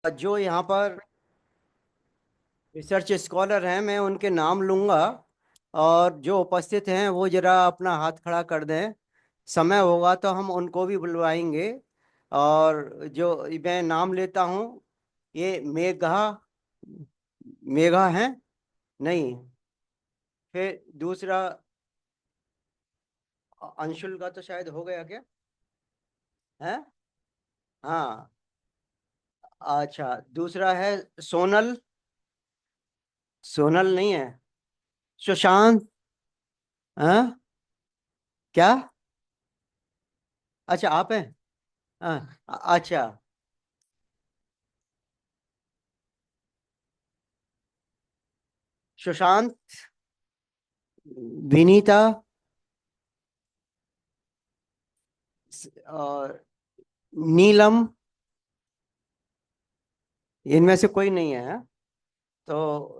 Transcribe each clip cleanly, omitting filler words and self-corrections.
जो यहाँ पर रिसर्च स्कॉलर हैं मैं उनके नाम लूंगा। और जो उपस्थित हैं वो जरा अपना हाथ खड़ा कर दें। समय होगा तो हम उनको भी बुलवाएंगे। और जो मैं नाम लेता हूँ, ये मेघा। मेघा है? नहीं। फिर दूसरा अंशुल का तो शायद हो गया क्या? है। हाँ। अच्छा, दूसरा है सोनल। सोनल नहीं है। सुशांत। हाँ। क्या? अच्छा, आप हैं। हाँ, अच्छा। सुशांत। विनीता। और नीलम। इनमें से कोई नहीं है, हाँ? तो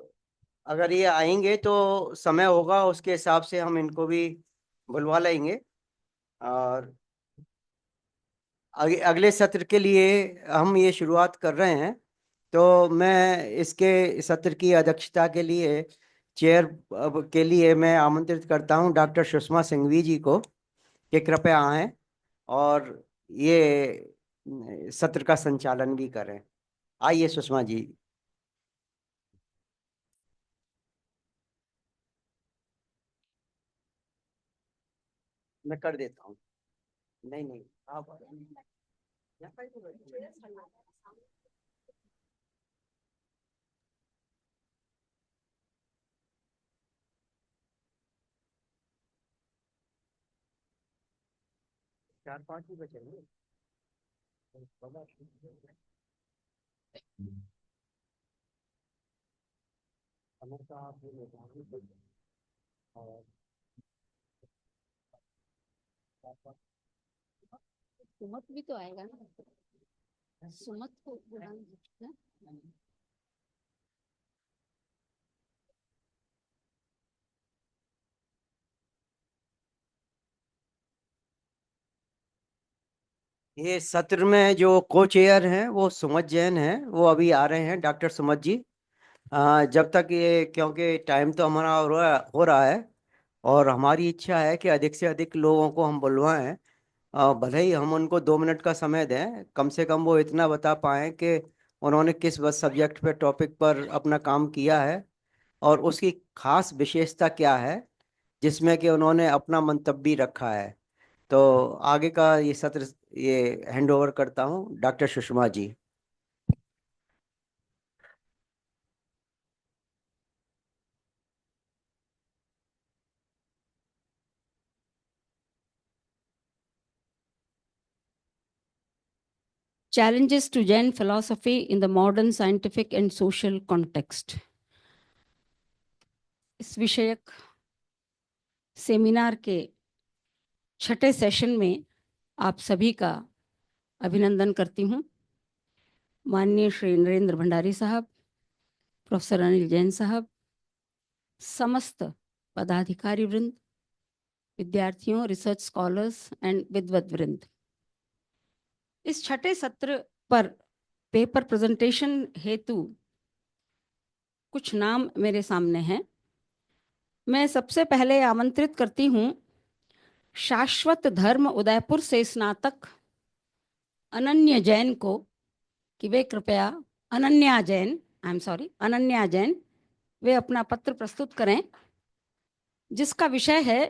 अगर ये आएंगे तो समय होगा उसके हिसाब से हम इनको भी बुलवा लेंगे। और अगले सत्र के लिए हम ये शुरुआत कर रहे हैं। तो मैं इसके सत्र की अध्यक्षता के लिए चेयर के लिए मैं आमंत्रित करता हूं डॉक्टर सुषमा सिंघवी जी को कि कृपया आएं और ये सत्र का संचालन भी करें। आइए सुषमा जी। मैं कर देता हूँ। नहीं नहीं, आप चार पांच ही बचेंगे। हमेशा आप ये लेते हैं। और सुमत भी तो आएगा ना। सुमत को बुलाना। ये सत्र में जो को चेयर हैं वो सुमत जैन हैं, वो अभी आ रहे हैं डॉक्टर सुमत जी। जब तक ये, क्योंकि टाइम तो हमारा हो रहा है और हमारी इच्छा है कि अधिक से अधिक लोगों को हम बुलवाएं। भले ही हम उनको 2 मिनट का समय दें, कम से कम वो इतना बता पाएं कि उन्होंने किस बस सब्जेक्ट पे, टॉपिक पर अपना काम किया है और उसकी खास विशेषता क्या है जिसमें कि उन्होंने अपना मंतव्य रखा है। तो आगे का ये सत्र, ये हैंड ओवर करता हूँ doctor Sushma ji. Challenges to Jain philosophy in the modern scientific and social context. इस विषयक सेमिनार के छठे सेशन में आप सभी का अभिनंदन करती हूँ। माननीय श्री नरेंद्र भंडारी साहब, प्रोफेसर अनिल जैन साहब, समस्त पदाधिकारी वृंद, विद्यार्थियों, रिसर्च स्कॉलर्स एंड विद्वत वृंद, इस छठे सत्र पर पेपर प्रेजेंटेशन हेतु कुछ नाम मेरे सामने हैं। मैं सबसे पहले आमंत्रित करती हूँ शाश्वत धर्म उदयपुर से स्नातक अनन्य जैन को कि वे कृपया, Ananya Jain, I am sorry, Ananya Jain, वे अपना पत्र प्रस्तुत करें जिसका विषय है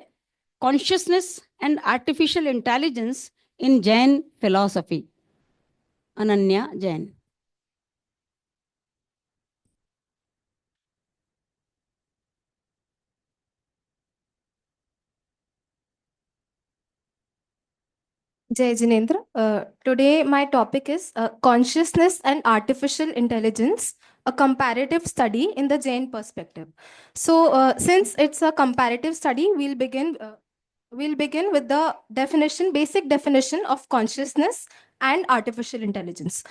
consciousness and artificial intelligence in Jain philosophy. Ananya Jain. Jai Jinendra. Today my topic is consciousness and artificial intelligence, a comparative study in the Jain perspective. So, since it's a comparative study, we'll begin with the definition, basic definition of consciousness and artificial intelligence.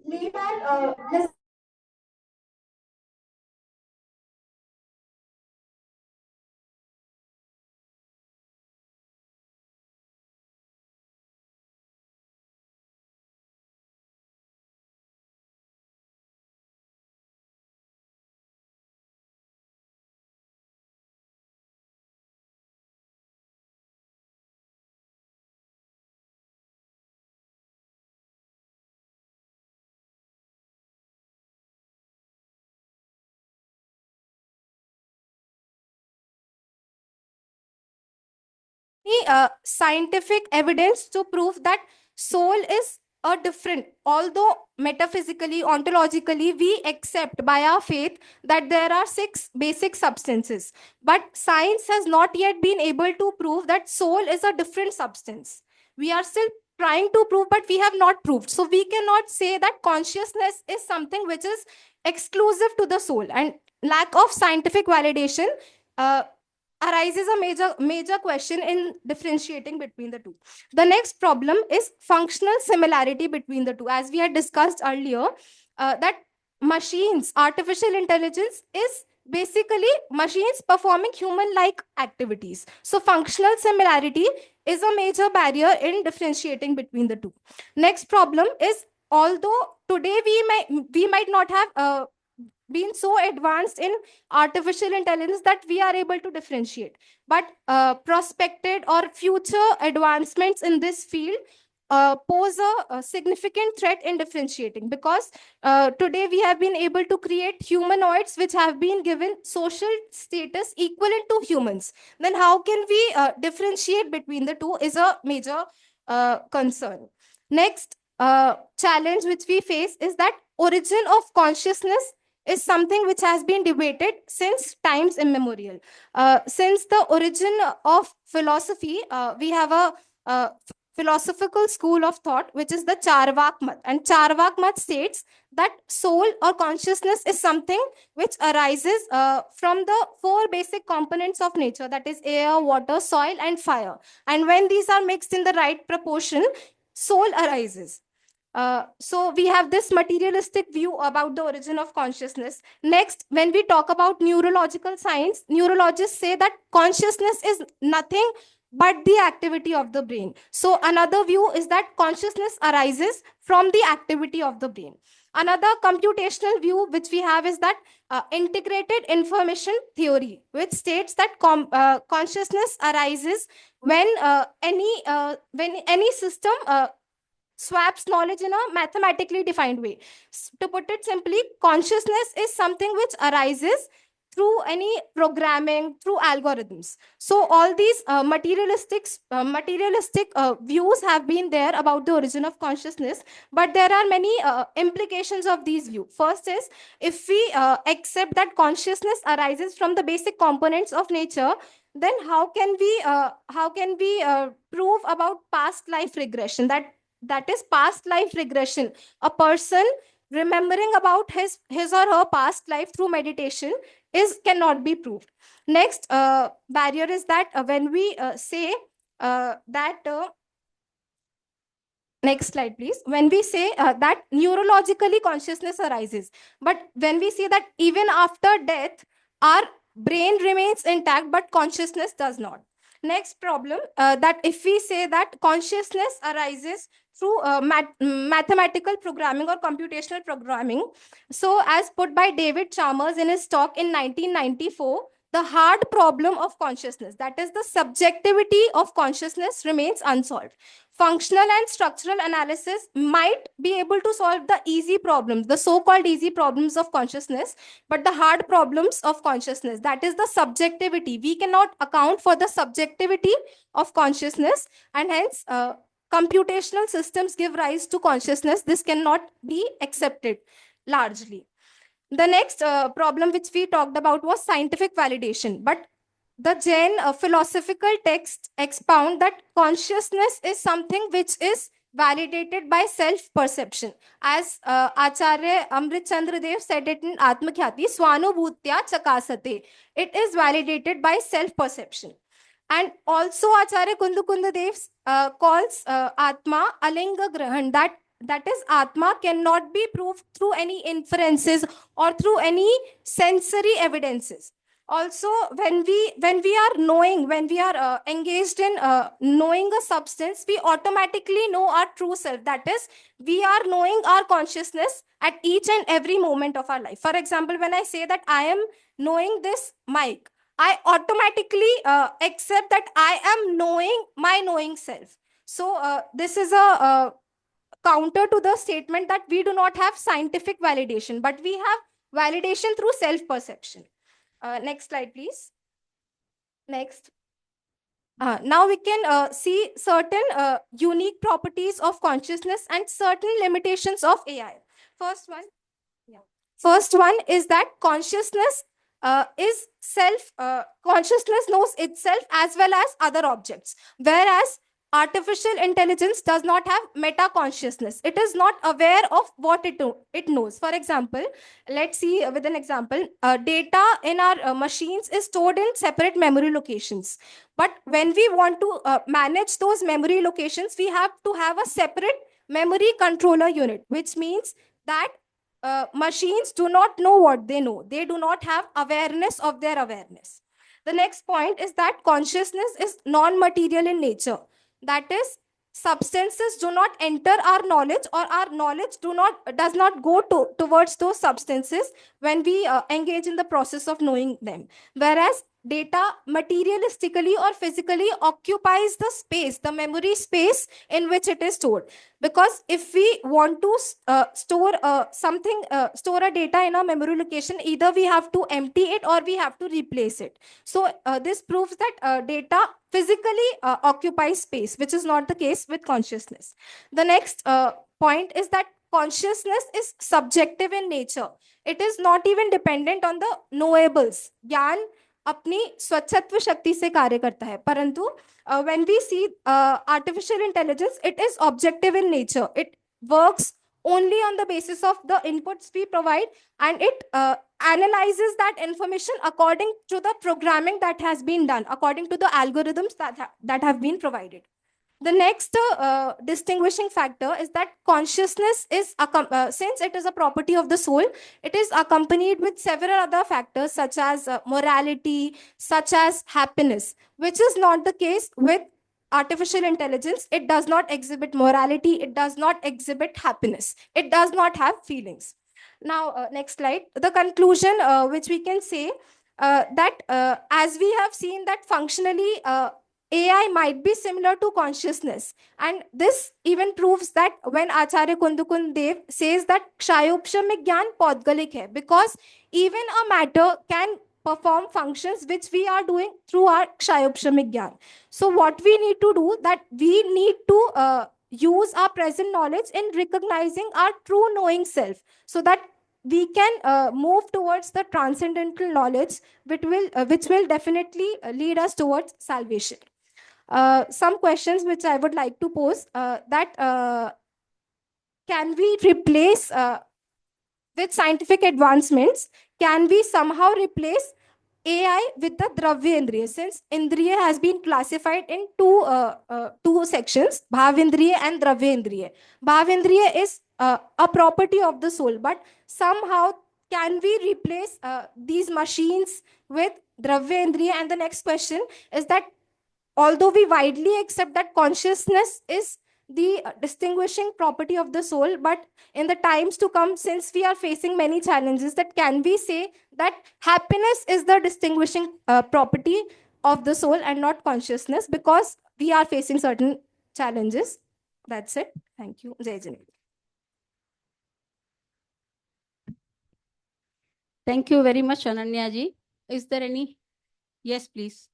Lehman has scientific evidence to prove that soul is a different, although metaphysically, ontologically, we accept by our faith that there are 6 basic substances. But science has not yet been able to prove that soul is a different substance. We are still trying to prove, but we have not proved. So we cannot say that consciousness is something which is exclusive to the soul. And lack of scientific validation uh, arises a major question in differentiating between the two. The next problem is functional similarity between the two. As we had discussed earlier, that machines, artificial intelligence is basically machines performing human-like activities. So functional similarity is a major barrier in differentiating between the two. Next problem is, although today we might not have been so advanced in artificial intelligence that we are able to differentiate. But prospected or future advancements in this field pose a significant threat in differentiating, because today we have been able to create humanoids which have been given social status equivalent to humans. Then how can we differentiate between the two is a major concern. Next challenge which we face is that origin of consciousness is something which has been debated since times immemorial. Since the origin of philosophy, we have a philosophical school of thought, which is the Charvak Mat. And Charvak Mat states that soul or consciousness is something which arises from the 4 basic components of nature, that is air, water, soil, and fire. And when these are mixed in the right proportion, soul arises. So we have this materialistic view about the origin of consciousness. Next, when we talk about neurological science, neurologists say that consciousness is nothing but the activity of the brain. So another view is that consciousness arises from the activity of the brain. Another computational view which we have is that integrated information theory, which states that consciousness arises when any system swaps knowledge in a mathematically defined way. To put it simply, consciousness is something which arises through any programming, through algorithms. So all these materialistic views have been there about the origin of consciousness, but there are many implications of these views. First is, if we accept that consciousness arises from the basic components of nature, then how can we prove about past life regression? That is past life regression. A person remembering about his or her past life through meditation cannot be proved. Next barrier is that when we say that next slide please, when we say that neurologically consciousness arises, but when we say that even after death our brain remains intact but consciousness does not. Next problem, that if we say that consciousness arises through mathematical programming or computational programming, so as put by David Chalmers in his talk in 1994, the hard problem of consciousness, that is the subjectivity of consciousness, remains unsolved. Functional and structural analysis might be able to solve the easy problems, the so-called easy problems of consciousness, but the hard problems of consciousness, that is the subjectivity, we cannot account for the subjectivity of consciousness, and hence computational systems give rise to consciousness. This cannot be accepted largely. The next problem which we talked about was scientific validation, but the Jain philosophical texts expound that consciousness is something which is validated by self-perception. As Acharya Amrit Chandra Dev said it in Atmakhyati, Swanubhutya Chakasate. It is validated by self-perception. And also Acharya Kundukunda Dev calls Atma Alinga Grahan, that that is Atma, cannot be proved through any inferences or through any sensory evidences. Also, when we are knowing, when we are engaged in knowing a substance, we automatically know our true self. That is, we are knowing our consciousness at each and every moment of our life. For example, when I say that I am knowing this mic, I automatically accept that I am knowing my knowing self. So this is a counter to the statement that we do not have scientific validation, but we have validation through self-perception. Next slide, please. Next. Now we can see certain unique properties of consciousness and certain limitations of AI. First one, yeah. First one is that consciousness is self. Consciousness knows itself as well as other objects, whereas artificial intelligence does not have meta consciousness. It is not aware of what it knows. For example, let's see with an example. Data in our machines is stored in separate memory locations, but when we want to manage those memory locations, we have to have a separate memory controller unit, which means that machines do not know what they know. They do not have awareness of their awareness. The next point is that consciousness is non-material in nature. That is, substances do not enter our knowledge, or our knowledge does not go towards those substances when we engage in the process of knowing them. Whereas data materialistically or physically occupies the space, the memory space in which it is stored. Because if we want to store store a data in a memory location, either we have to empty it or we have to replace it. So this proves that data physically occupies space, which is not the case with consciousness. The next point is that consciousness is subjective in nature. It is not even dependent on the knowables. ज्ञान अपनी स्वच्छत्व शक्ति से कार्य करता है, परंतु when we see artificial intelligence, it is objective in nature. It works only on the basis of the inputs we provide, and it analyzes that information according to the programming that has been done, according to the algorithms that have been provided. The next distinguishing factor is that consciousness is, since it is a property of the soul, it is accompanied with several other factors such as morality, such as happiness, which is not the case with artificial intelligence. It does not exhibit morality. It does not exhibit happiness. It does not have feelings. Now, next slide. The conclusion which we can say that as we have seen that functionally AI might be similar to consciousness. And this even proves that when Acharya Kundukund Dev says that Kshayopshamik Gyan Podgalik hai, because even a matter can perform functions which we are doing through our Kshayopshamik Gyan. So what we need to do, that we need to use our present knowledge in recognizing our true knowing self, so that we can move towards the transcendental knowledge, which will definitely lead us towards salvation. Some questions which I would like to pose, that can we replace, with scientific advancements, can we somehow replace AI with the Dravya Indriya? Since Indriya has been classified in two sections, Bhavindriya and Dravya Indriya. Bhavindriya is a property of the soul, but somehow can we replace these machines with Dravya Indriya? And the next question is that although we widely accept that consciousness is the distinguishing property of the soul, but in the times to come, since we are facing many challenges, that can we say that happiness is the distinguishing property of the soul and not consciousness, because we are facing certain challenges? That's it. Thank you. Jai Jinendra. Thank you very much, Ananya ji. Is there any? Yes, please.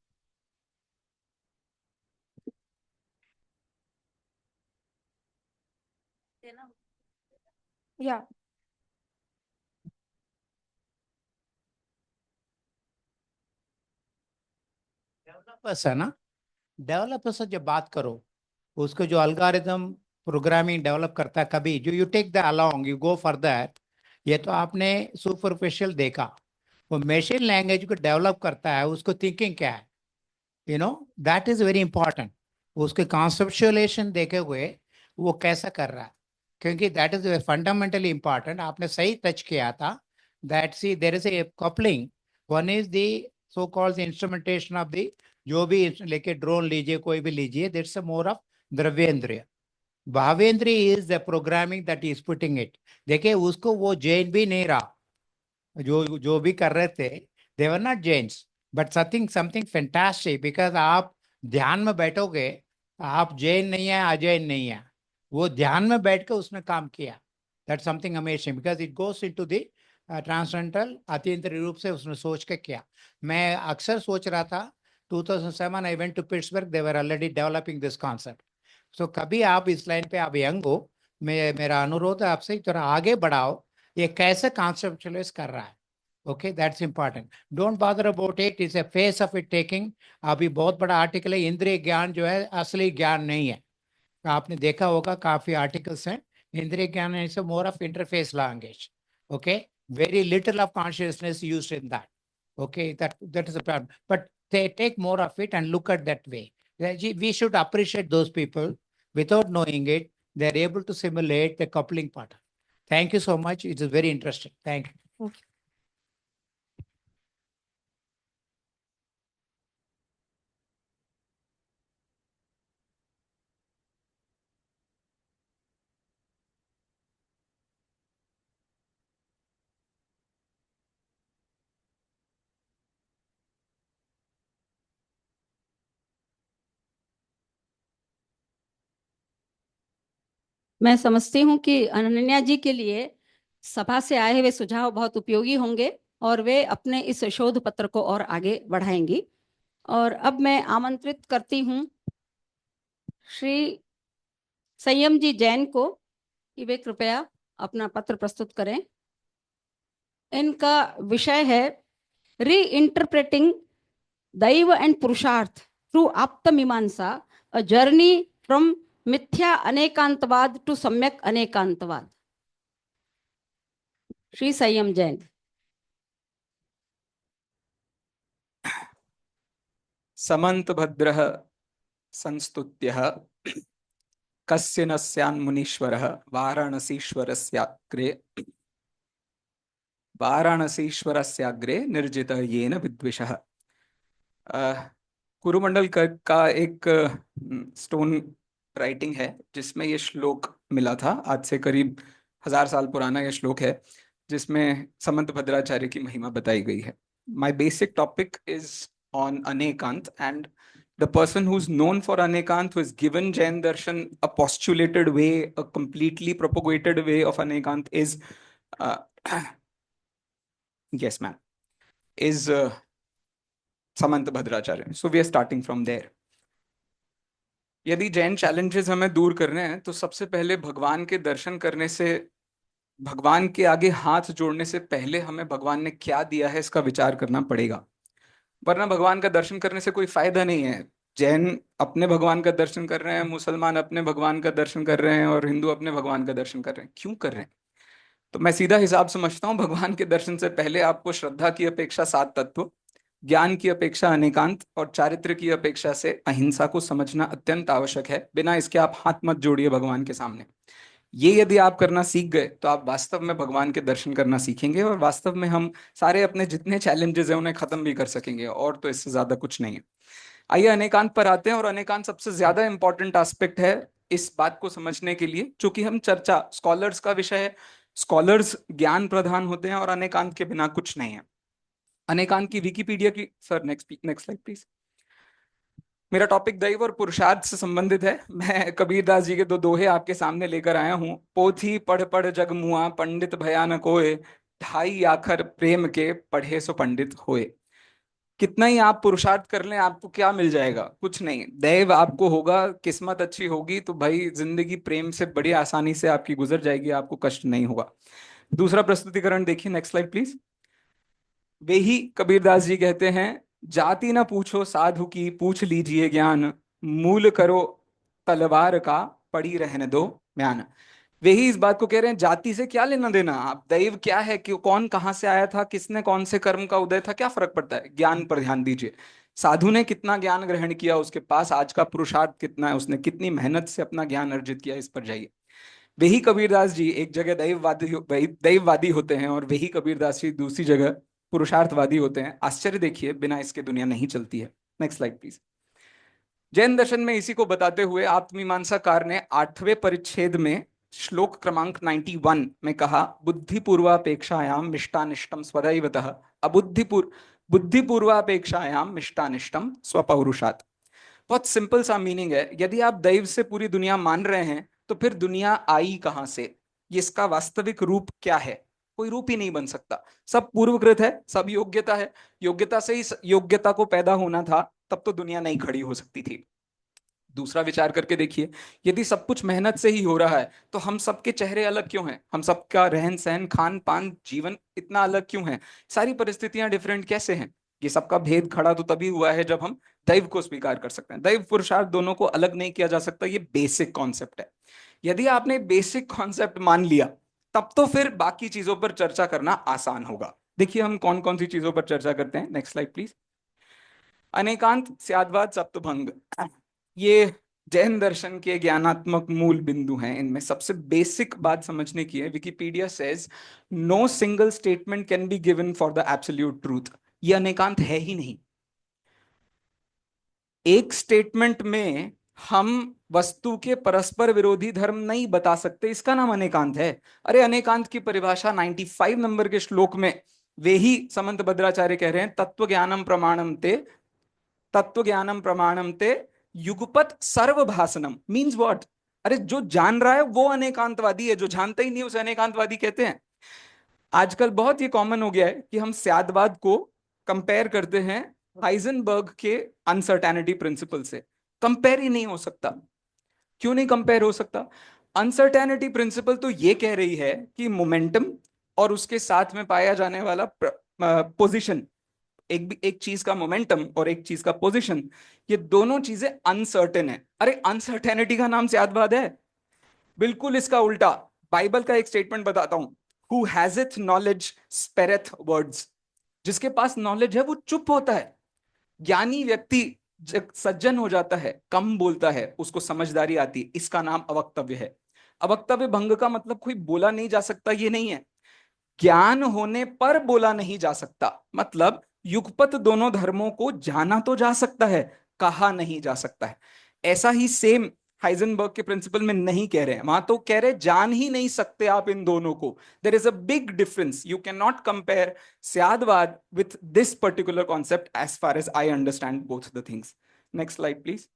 Yeah. Developers है ना, developer से जब बात करो, उसको जो algorithm programming develop करता है, कभी जो you take the along, you go for that, ये तो आपने सुपरफिशियल देखा। वो मशीन लैंग्वेज को डेवलप करता है, उसको थिंकिंग क्या है, you know, that is very important. उसके कॉन्सेप्चुअलाइजेशन देखे हुए वो कैसा कर रहा है, क्योंकि दैट इज फंडामेंटली इंपॉर्टेंट। आपने सही टच किया था that see there is a coupling. One is the so called instrumentation of the, जो भी लेके ड्रोन लीजिए कोई भी लीजिए, दैट्स मोर ऑफ द्रव्येंद्रिय। भावेंद्रिय is the programming that is putting it. देखिए उसको वो जैन भी नहीं रहा, जो जो भी कर रहे थे they were not Jains, but something something fantastic. Because आप ध्यान में बैठोगे, आप जैन नहीं है अजैन नहीं है, वो ध्यान में बैठ के उसने काम किया। That something amazing because it goes into the transcendental, अतीन्द्रिय रूप से उसने सोच के किया। मैं अक्सर सोच रहा था 2007 I went to Pittsburgh, they were already developing this concept. So कभी आप इस लाइन पे आप यंग हो, मेरा अनुरोध है आपसे थोड़ा आगे बढ़ाओ, ये कैसे कॉन्सेप्चुअलाइज कर रहा है। Okay, that's important. Don't bother about it, is a face of it taking. अभी बहुत बड़ा आर्टिकल है, इंद्रिय ज्ञान जो है असली ज्ञान नहीं है। आपने देखा होगा काफी आर्टिकल्स हैं। इंद्रिय ज्ञान is more of interface language. Okay, very little of consciousness used in that. Okay, that is a problem, but they take more of it and look at that way. We should appreciate those people. Without knowing it, they are able to simulate the coupling pattern. Thank you so much, it is very interesting. Thank you. Thank you. मैं समझती हूँ कि अनन्या जी के लिए सभा से आए हुए सुझाव बहुत उपयोगी होंगे और वे अपने इस शोध पत्र को और आगे बढ़ाएंगी। और अब मैं आमंत्रित करती हूँ श्री संयम जी जैन को कि वे कृपया अपना पत्र प्रस्तुत करें। इनका विषय है री इंटरप्रेटिंग दैव एंड पुरुषार्थ थ्रू आप्तमीमांसा, अ जर्नी फ्रॉम मिथ्या अनेकांतवाद टू सम्यक अनेकांतवाद। श्री संयम जैन। समन्तभद्रः संस्तुत्यः कस्य न स्यान्मुनीश्वरः वाराणसीश्वरस्याग्रे निर्जितः येन विद्विषः। कुरुमंडल का एक स्टोन राइटिंग है जिसमें ये श्लोक मिला था। आज से करीब 1000 साल पुराना ये श्लोक है जिसमें समंत भद्राचार्य की महिमा बताई गई है। My basic topic is on Anekant, and the person who's known for Anekant, who has given Jain Darshan a postulated way, a completely propagated way of Anekant is yes ma'am, is Samanta Bhadracharya. So we are starting from there. यदि Jain challenges हमें दूर करने हैं तो सबसे पहले भगवान के दर्शन करने से, भगवान के आगे हाथ जोड़ने से पहले हमें भगवान ने क्या दिया है इसका विचार करना पड़ेगा, वरना भगवान का दर्शन करने से कोई फायदा नहीं है। जैन अपने भगवान का दर्शन कर रहे हैं, मुसलमान अपने भगवान का दर्शन कर रहे हैं और हिंदू अपने भगवान का दर्शन कर रहे हैं। क्यों कर रहे हैं? तो मैं सीधा हिसाब समझता हूँ, भगवान के दर्शन से पहले आपको श्रद्धा की अपेक्षा 7 तत्व, ज्ञान की अपेक्षा अनेकांत और चारित्र की अपेक्षा से अहिंसा को समझना अत्यंत आवश्यक है। बिना इसके आप हाथ मत जोड़िए भगवान के सामने। ये यदि आप करना सीख गए तो आप वास्तव में भगवान के दर्शन करना सीखेंगे और वास्तव में हम सारे अपने जितने चैलेंजेस हैं उन्हें खत्म भी कर सकेंगे, और तो इससे ज्यादा कुछ नहीं है। आइए अनेकांत पर आते हैं, और अनेकांत सबसे ज्यादा इंपॉर्टेंट एस्पेक्ट है इस बात को समझने के लिए, चूंकि हम चर्चा स्कॉलर्स का विषय है, स्कॉलर्स ज्ञान प्रधान होते हैं और अनेकांत के बिना कुछ नहीं है। अनेकांत की विकिपीडिया की, सर नेक्स्ट स्लाइड प्लीज। मेरा टॉपिक दैव और पुरुषार्थ से संबंधित है। मैं कबीरदास जी के 2 दोहे आपके सामने लेकर आया हूं। पोथी पढ़ पढ़ जग मुआ, पंडित भयानक होए, ढाई आखर प्रेम के पढ़े सो पंडित होए। कितना ही आप पुरुषार्थ कर लें आपको क्या मिल जाएगा? कुछ नहीं। दैव आपको होगा, किस्मत अच्छी होगी तो भाई जिंदगी प्रेम से बड़ी आसानी से आपकी गुजर जाएगी, आपको कष्ट नहीं होगा। दूसरा प्रस्तुतिकरण देखिए, नेक्स्ट स्लाइड प्लीज। वे ही कबीरदास जी कहते हैं, जाति ना पूछो साधु की, पूछ लीजिए ज्ञान, मूल करो तलवार का, पड़ी रहने दो म्यान। वे ही इस बात को कह रहे हैं, जाति से क्या लेना देना, आप दैव क्या है कि कौन कहां से आया था, किसने कौन से कर्म का उदय था, क्या फर्क पड़ता है, ज्ञान पर ध्यान दीजिए। साधु ने कितना ज्ञान ग्रहण किया, उसके पास आज का पुरुषार्थ कितना है, उसने कितनी मेहनत से अपना ज्ञान अर्जित किया, इस पर जाइए। वही कबीरदास जी एक जगह दैववादी होते हैं और वही कबीरदास जी दूसरी जगह पुरुषार्थवादी होते हैं। आश्चर्य देखिए, बिना इसके दुनिया नहीं चलती है। Next slide please. जैन दर्शन में इसी को बताते हुए आत्मीमांसाकार ने 8वें परिच्छेद में श्लोक क्रमांक 91 में कहा, बुद्धिपूर्वापेक्षायाम मिष्टानिष्टम स्वदैवतः बुद्धिपूर्वापेक्षायाम मिष्टानिष्टम स्वपौरुषात्। बहुत सिंपल सा मीनिंग है, यदि आप दैव से पूरी दुनिया मान रहे हैं तो फिर दुनिया आई कहां से? ये इसका वास्तविक रूप क्या है? कोई रूप ही नहीं बन सकता। सब पूर्वकृत है, सब योग्यता है। योग्यता से ही योग्यता को पैदा होना था, तब तो दुनिया नहीं खड़ी हो सकती थी। दूसरा विचार करके देखिए, यदि सब कुछ मेहनत से ही हो रहा है तो हम सबके चेहरे अलग क्यों हैं? हम सबका रहन सहन, खान पान, जीवन इतना अलग क्यों है? सारी परिस्थितियां डिफरेंट कैसे हैं? ये सबका भेद खड़ा तो तभी हुआ है जब हम दैव को स्वीकार कर सकते हैं। दैव पुरुषार्थ दोनों को अलग नहीं किया जा सकता, ये बेसिक कॉन्सेप्ट है। यदि आपने बेसिक कॉन्सेप्ट मान लिया, तब तो फिर बाकी चीजों पर चर्चा करना आसान होगा। देखिए हम कौन कौन सी चीजों पर चर्चा करते हैं। Next slide please. अनेकांत, स्याद्वाद, सप्तभंग, ये जैन दर्शन के ज्ञानात्मक मूल बिंदु हैं। इनमें सबसे बेसिक बात समझने की है, Wikipedia says no single statement can be given for the absolute truth. ये अनेकांत है ही नहीं। एक स्टेटमेंट में हम वस्तु के परस्पर विरोधी धर्म नहीं बता सकते, इसका नाम अनेकांत है। अरे अनेकांत की परिभाषा 95 नंबर के श्लोक में वे ही समंत भद्राचार्य कह रहे हैं, तत्व ज्ञानम प्रमाणम ते युगपत सर्वभाषणम। Means what? अरे जो जान रहा है वो अनेकांतवादी है, जो जानता ही नहीं उसे अनेकांतवादी कहते हैं। आजकल बहुत ये कॉमन हो गया है कि हम स्यादवाद को कंपेयर करते हैं हाइजेनबर्ग के अनसर्टेनिटी प्रिंसिपल से। कंपेयर ही नहीं हो सकता। क्यों नहीं कंपेयर हो सकता? अनसर्टेनिटी प्रिंसिपल तो ये कह रही है कि मोमेंटम और उसके साथ में पाया जाने वाला पोजीशन, एक चीज का मोमेंटम और एक चीज का पोजीशन, ये दोनों चीजें अनसर्टेन है। अरे अनसर्टेनिटी का नाम स्यादवाद है? बिल्कुल इसका उल्टा। बाइबल का एक स्टेटमेंट बताता हूं, हु हैज़थ नॉलेज स्पेरेथ वर्ड्स। जिसके पास नॉलेज है वो चुप होता है। ज्ञानी व्यक्ति जब सज्जन हो जाता है, कम बोलता है, उसको समझदारी आती है। इसका नाम अवक्तव्य है। अवक्तव्य भंग का मतलब कोई बोला नहीं जा सकता ये नहीं है, ज्ञान होने पर बोला नहीं जा सकता। मतलब युगपत दोनों धर्मों को जाना तो जा सकता है, कहा नहीं जा सकता है। ऐसा ही सेम हाइजेनबर्ग के प्रिंसिपल में नहीं कह रहे हैं, वहां तो कह रहे जान ही नहीं सकते आप इन दोनों को। There is a big difference. You can not compare Syadvad with this particular concept as far as I understand both the things. Next slide please.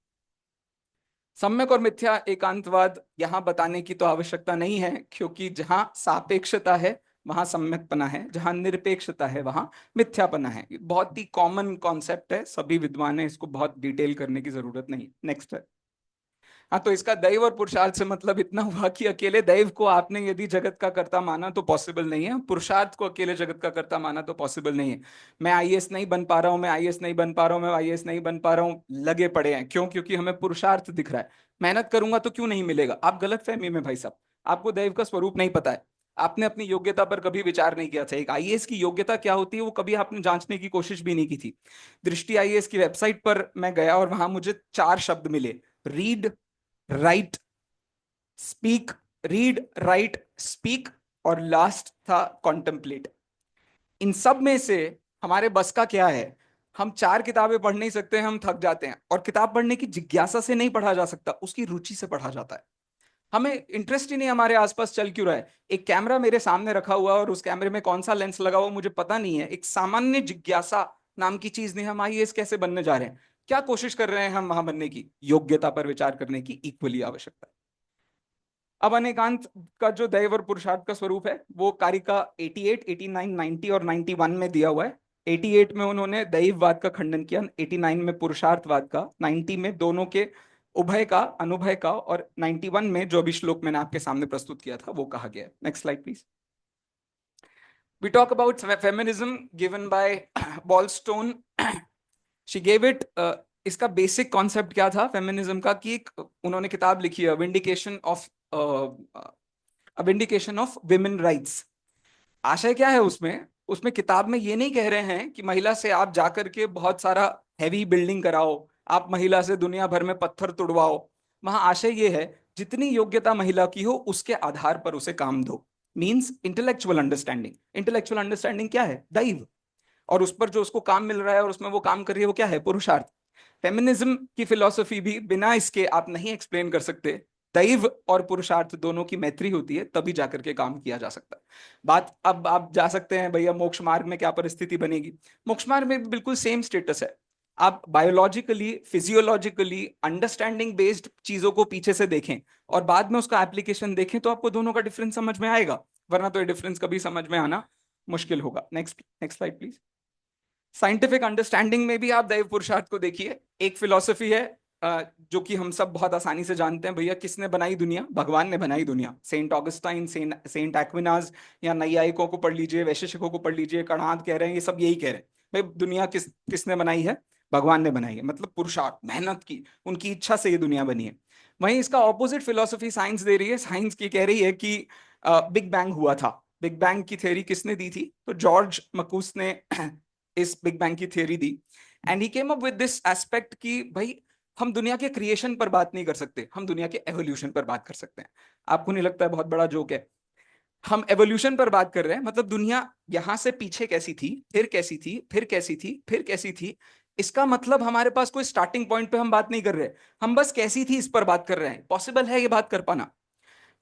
सम्यक और मिथ्या एकांतवाद यहां बताने की तो आवश्यकता नहीं है, क्योंकि जहां सापेक्षता है वहां सम्यकपना है, जहां निरपेक्षता है वहां मिथ्यापना है। बहुत ही कॉमन कॉन्सेप्ट है, सभी विद्वान है, इसको बहुत डिटेल करने की जरूरत नहीं। नेक्स्ट है। हाँ, तो इसका दैव और पुरुषार्थ से मतलब इतना हुआ कि अकेले दैव को आपने यदि जगत का कर्ता माना तो पॉसिबल नहीं है, पुरुषार्थ को अकेले जगत का कर्ता माना तो पॉसिबल नहीं है। मैं आईएएस नहीं बन पा रहा हूँ, मैं आईएएस नहीं बन पा रहा हूँ, मैं आईएएस नहीं बन पा रहा हूँ, लगे पड़े हैं। क्यों? क्योंकि हमें पुरुषार्थ दिख रहा है। मेहनत करूंगा तो क्यों नहीं मिलेगा? आप गलत फहमी में भाई साहब, आपको दैव का स्वरूप नहीं पता है। आपने अपनी योग्यता पर कभी विचार नहीं किया था। एक आईएएस की योग्यता क्या होती है वो कभी आपने जांचने की कोशिश भी नहीं की थी। दृष्टि आईएएस की वेबसाइट पर मैं गया और वहां मुझे 4 शब्द मिले, read, right, speak, read, right, speak, और लास्ट था कॉन्टेम्पलेट। इन सब में से हमारे बस का क्या है? हम 4 किताबें पढ़ नहीं सकते हैं, हम थक जाते हैं। और किताब पढ़ने की जिज्ञासा से नहीं पढ़ा जा सकता, उसकी रुचि से पढ़ा जाता है। हमें इंटरेस्ट ही नहीं हमारे आसपास चल क्यों रहा है। एक कैमरा मेरे सामने रखा हुआ और उस कैमरे में कौन सा लेंस लगा हुआ मुझे पता नहीं है। एक सामान्य जिज्ञासा नाम की चीज नहीं। हम आईएएस कैसे बनने जा रहे हैं, क्या कोशिश कर रहे हैं हम वहां बनने की? योग्यता पर विचार करने की इक्वली आवश्यकता है। अब अनेकांत का जो दैव और पुरुषार्थ का स्वरूप है वो कारिका 88, 89, 90 और 91 में दिया हुआ है। 88 में उन्होंने दैववाद का खंडन किया, 89 में पुरुषार्थवाद का, 90 में दोनों के उभय का, अनुभय का, और 91 में जो अभी श्लोक मैंने आपके सामने प्रस्तुत किया था वो कहा गया है। Next slide please. We talk about feminism given by Wollstone. She gave it, इसका बेसिक कॉन्सेप्ट क्या था फेमिनिज्म का, कि एक उन्होंने किताब लिखी है, विंडिकेशन ऑफ विमेन राइट्स। आशय क्या है उसमें? उसमें किताब में ये नहीं कह रहे हैं कि महिला से आप जाकर के बहुत सारा हैवी बिल्डिंग कराओ, आप महिला से दुनिया भर में पत्थर तुड़वाओ। वहां आशय ये है, जितनी योग्यता महिला की हो उसके आधार पर उसे काम दो। Means intellectual understanding. Intellectual understanding क्या है? दैव। और उस पर जो उसको काम मिल रहा है और उसमें वो काम कर रही है वो क्या है? पुरुषार्थ। फेमिनिज्म की फिलॉसफी भी बिना इसके आप नहीं एक्सप्लेन कर सकते। दैव और पुरुषार्थ दोनों की मैत्री होती है तभी जाकर के काम किया जा सकता है। बात अब आप जा सकते हैं भैया मोक्ष मार्ग में क्या परिस्थिति बनेगी? मोक्ष मार्ग में भी बिल्कुल सेम स्टेटस है। आप बायोलॉजिकली फिजियोलॉजिकली अंडरस्टैंडिंग बेस्ड चीजों को पीछे से देखें और बाद में उसका एप्लीकेशन देखें तो आपको दोनों का डिफरेंस समझ में आएगा, वरना तो ये डिफरेंस कभी समझ में आना मुश्किल होगा। Next next slide please. Scientific understanding में भी आप दैव पुरुषार्थ को देखिए। एक फिलॉसफी है जो कि हम सब बहुत आसानी से जानते हैं, भैया किसने बनाई दुनिया? भगवान ने बनाई दुनिया। सेंट ऑगस्टाइन, सेंट एक्विनास, या नैयायिकों को पढ़ लीजिए, वैशेषिकों को पढ़ लीजिए, कणाद कह रहे हैं, ये सब यही कह रहे हैं भाई दुनिया किसने बनाई है? भगवान ने बनाई है। मतलब पुरुषार्थ, मेहनत की, उनकी इच्छा से ये दुनिया बनी है। वहीं इसका ऑपोजिट फिलॉसफी साइंस दे रही है। साइंस की कह रही है कि बिग बैंग हुआ था। बिग बैंग की थ्योरी किसने दी थी? तो जॉर्ज मकूस ने इस बिग बैंग की theory the. And he came up with this aspect कि भाई हम दुनिया के क्रिएशन पर बात नहीं कर सकते, हम दुनिया के एवोल्यूशन पर बात कर सकते हैं। आपको नहीं लगता है बहुत बड़ा जोक है? हम एवोल्यूशन पर बात कर रहे हैं, मतलब दुनिया यहां से पीछे कैसी थी, फिर कैसी थी, फिर कैसी थी, फिर कैसी थी। इसका मतलब हमारे पास कोई स्टार्टिंग पॉइंट पे हम बात नहीं कर रहे, हम बस कैसी थी इस पर बात कर रहे हैं। पॉसिबल है ये बात कर पाना?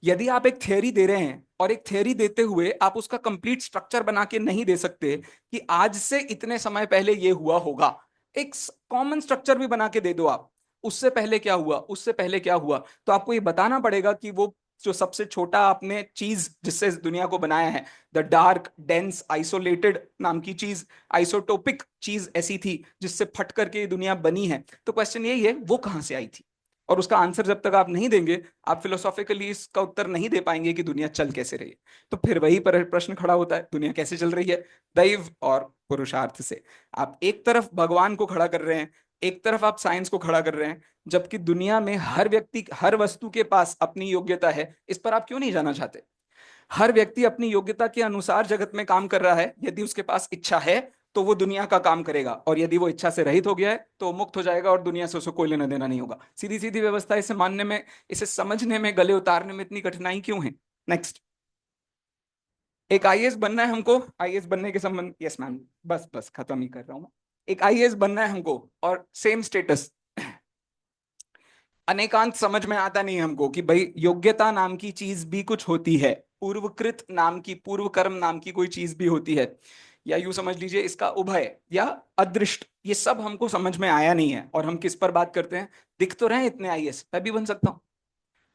यदि आप एक थ्योरी दे रहे हैं और एक थ्योरी देते हुए आप उसका कंप्लीट स्ट्रक्चर बना के नहीं दे सकते कि आज से इतने समय पहले ये हुआ होगा, एक कॉमन स्ट्रक्चर भी बना के दे दो आप, उससे पहले क्या हुआ, उससे पहले क्या हुआ, तो आपको ये बताना पड़ेगा कि वो जो सबसे छोटा आपने चीज जिससे इस दुनिया को बनाया है, द डार्क डेंस आइसोलेटेड नाम की चीज, आइसोटोपिक चीज ऐसी थी जिससे फट करके ये दुनिया बनी है। तो क्वेश्चन यही है वो कहां से आई थी? और उसका आंसर जब तक आप नहीं देंगे, आप फिलोसॉफिकली इसका उत्तर नहीं दे पाएंगे कि दुनिया चल कैसे रही है। तो फिर वही पर प्रश्न खड़ा होता है, दुनिया कैसे चल रही है? दैव और पुरुषार्थ से। आप एक तरफ भगवान को खड़ा कर रहे हैं, एक तरफ आप साइंस को खड़ा कर रहे हैं, जबकि दुनिया में हर व्यक्ति, हर वस्तु के पास अपनी योग्यता है। इस पर आप क्यों नहीं जाना चाहते? हर व्यक्ति अपनी योग्यता के अनुसार जगत में काम कर रहा है। यदि उसके पास इच्छा है तो वो दुनिया का काम करेगा, और यदि वो इच्छा से रहित हो गया है तो मुक्त हो जाएगा और दुनिया से उसको कोई लेना देना नहीं होगा। सीधी सीधी व्यवस्था। इसे मानने में, इसे समझने में, गले उतारने में इतनी कठिनाई क्यों है? नेक्स्ट। एक आईएएस बनना है हमको। आईएएस बनने के संबंध, यस मैम, बस बस खत्म ही कर रहा हूं मैं। एक आईएएस बनना है हमको और सेम स्टेटस। अनेकांत समझ में आता नहीं हमको कि भाई योग्यता नाम की चीज भी कुछ होती है, पूर्वकृत नाम की, पूर्व कर्म नाम की कोई चीज भी होती है, या यूं समझ लीजिए इसका उभय या अदृष्ट। ये सब हमको समझ में आया नहीं है और हम किस पर बात करते हैं? दिख तो रहे हैं इतने आईएएस, मैं भी बन सकता हूं।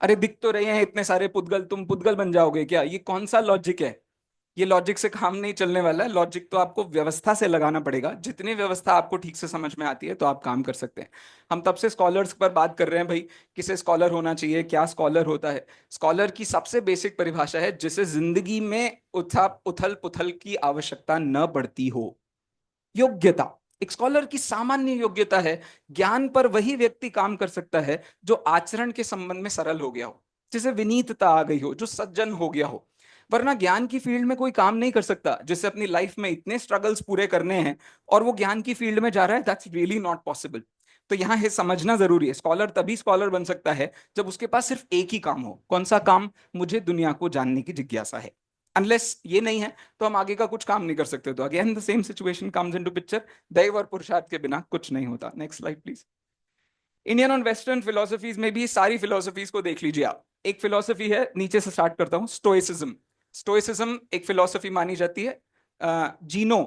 अरे दिख तो रहे हैं इतने सारे पुद्गल, तुम पुद्गल बन जाओगे क्या? ये कौन सा लॉजिक है? ये लॉजिक से काम नहीं चलने वाला है। लॉजिक तो आपको व्यवस्था से लगाना पड़ेगा। जितनी व्यवस्था आपको ठीक से समझ में आती है तो आप काम कर सकते हैं। हम तब से स्कॉलर्स पर बात कर रहे हैं, भाई किसे स्कॉलर होना चाहिए, क्या स्कॉलर होता है? स्कॉलर की सबसे बेसिक परिभाषा है जिसे जिंदगी में उथल पुथल की आवश्यकता न पड़ती हो। योग्यता एक स्कॉलर की सामान्य योग्यता है। ज्ञान पर वही व्यक्ति काम कर सकता है जो आचरण के संबंध में सरल हो गया हो, जिसे विनीतता आ गई हो, जो सज्जन हो गया हो। वरना ज्ञान की फील्ड में कोई काम नहीं कर सकता जिससे अपनी लाइफ में इतने स्ट्रगल्स पूरे करने हैं और वो ज्ञान की फील्ड में जा रहा है। That's really not possible. तो यहाँ है समझना जरूरी है। स्कॉलर तभी स्कॉलर बन सकता है जब उसके पास सिर्फ एक ही काम हो। कौन सा काम? मुझे दुनिया को जानने की जिज्ञासा है। अनलेस ये नहीं है तो हम आगे का कुछ काम नहीं कर सकते। तो again the same situation comes into picture. दैव और पुरुषार्थ के बिना कुछ नहीं होता। Next slide please. इंडियन और वेस्टर्न फिलोसफीज में भी सारी फिलोसफीज को देख लीजिए आप। एक फिलोसफी है, नीचे से स्टार्ट करता हूं, स्टोइसिज्म। स्टोइसिज्म एक फिलोसफी मानी जाती है। जीनो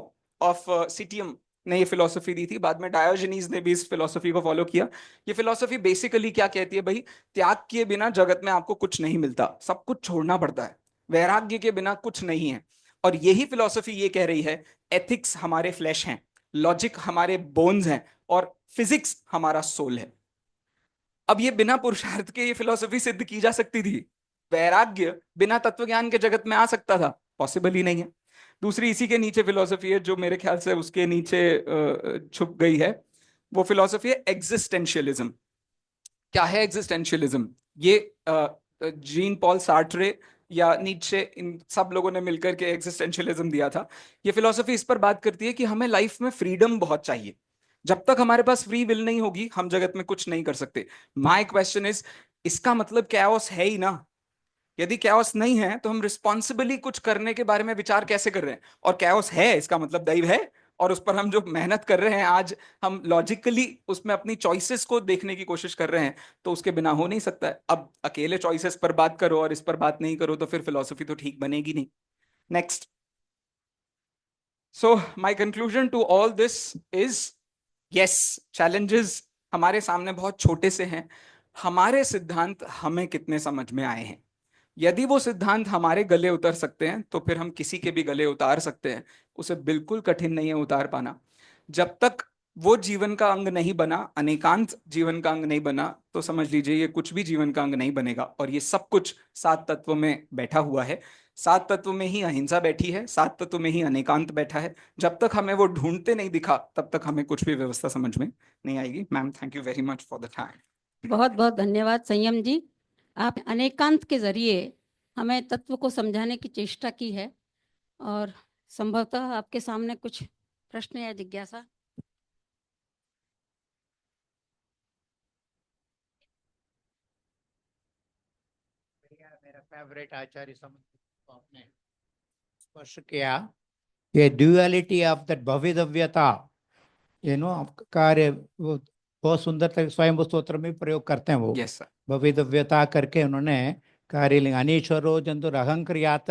ऑफ सिटियम ने ये फिलोसफी दी थी। बाद में डायोजनीज ने भी इस फिलोसफी को फॉलो किया। ये फिलोसफी बेसिकली क्या कहती है? भाई त्याग किए बिना जगत में आपको कुछ नहीं मिलता, सब कुछ छोड़ना पड़ता है। वैराग्य के बिना कुछ नहीं है। और यही फिलोसफी ये कह रही है एथिक्स हमारे फ्लैश हैं, लॉजिक हमारे बोन्स हैं, और फिजिक्स हमारा सोल है। अब ये बिना पुरुषार्थ के ये फिलोसफी सिद्ध की जा सकती थी। वैराग्य बिना तत्वज्ञान के जगत में आ सकता था? पॉसिबल ही नहीं है। दूसरी इसी के नीचे फिलोसफी है जो मेरे ख्याल से उसके नीचे छुप गई है। वो फिलोसफी है एग्जिस्टेंशियलिज्म। क्या है एग्जिस्टेंशियलिज्म? ये जीन पॉल सार्ट्रे या नीचे, इन सब लोगों ने मिलकर के एग्जिस्टेंशियलिज्म दिया था। ये फिलोसफी इस पर बात करती है कि हमें लाइफ में फ्रीडम बहुत चाहिए। जब तक हमारे पास फ्री विल नहीं होगी हम जगत में कुछ नहीं कर सकते। माय क्वेश्चन इज, इसका मतलब कैओस है ही ना। यदि कैओस नहीं है तो हम रिस्पॉन्सिबली कुछ करने के बारे में विचार कैसे कर रहे हैं? और कैओस है, इसका मतलब दैव है, और उस पर हम जो मेहनत कर रहे हैं आज, हम लॉजिकली उसमें अपनी चॉइसेस को देखने की कोशिश कर रहे हैं, तो उसके बिना हो नहीं सकता है। अब अकेले चॉइसेस पर बात करो और इस पर बात नहीं करो तो फिर फिलॉसफी तो ठीक बनेगी नहीं। Next. So my conclusion to all this is, yes, challenges हमारे सामने बहुत छोटे से हैं। हमारे सिद्धांत हमें कितने समझ में आए हैं। यदि वो सिद्धांत हमारे गले उतर सकते हैं तो फिर हम किसी के भी गले उतार सकते हैं। उसे बिल्कुल कठिन नहीं है उतार पाना। जब तक वो जीवन का अंग नहीं बना, अनेकांत जीवन का अंग नहीं बना, तो समझ लीजिए ये कुछ भी जीवन का अंग नहीं बनेगा। और ये सब कुछ सात तत्व में बैठा हुआ है। सात तत्व में ही अहिंसा बैठी है, सात तत्व में ही अनेकांत बैठा है। जब तक हमें वो ढूंढते नहीं दिखा तब तक हमें कुछ भी व्यवस्था समझ में नहीं आएगी। Ma'am, thank you very much for the time. बहुत बहुत धन्यवाद संयम जी। आप अनेकांत के जरिए हमें तत्व को समझाने की चेष्टा की है, और संभवतः आपके सामने कुछ प्रश्न या जिज्ञासा। मेरा फेवरेट आचार्य समझ आपने स्पर्श किया, ये ड्यूअलिटी ऑफ दैट भवितव्यता, कार्य वो बहुत सुंदर तरीके स्वयं स्तोत्र में प्रयोग करते हैं वो। Yes sir. भवितव्यता करके उन्होंने कार्य लिंग अनीश्वरो जंतु अहंक्रियात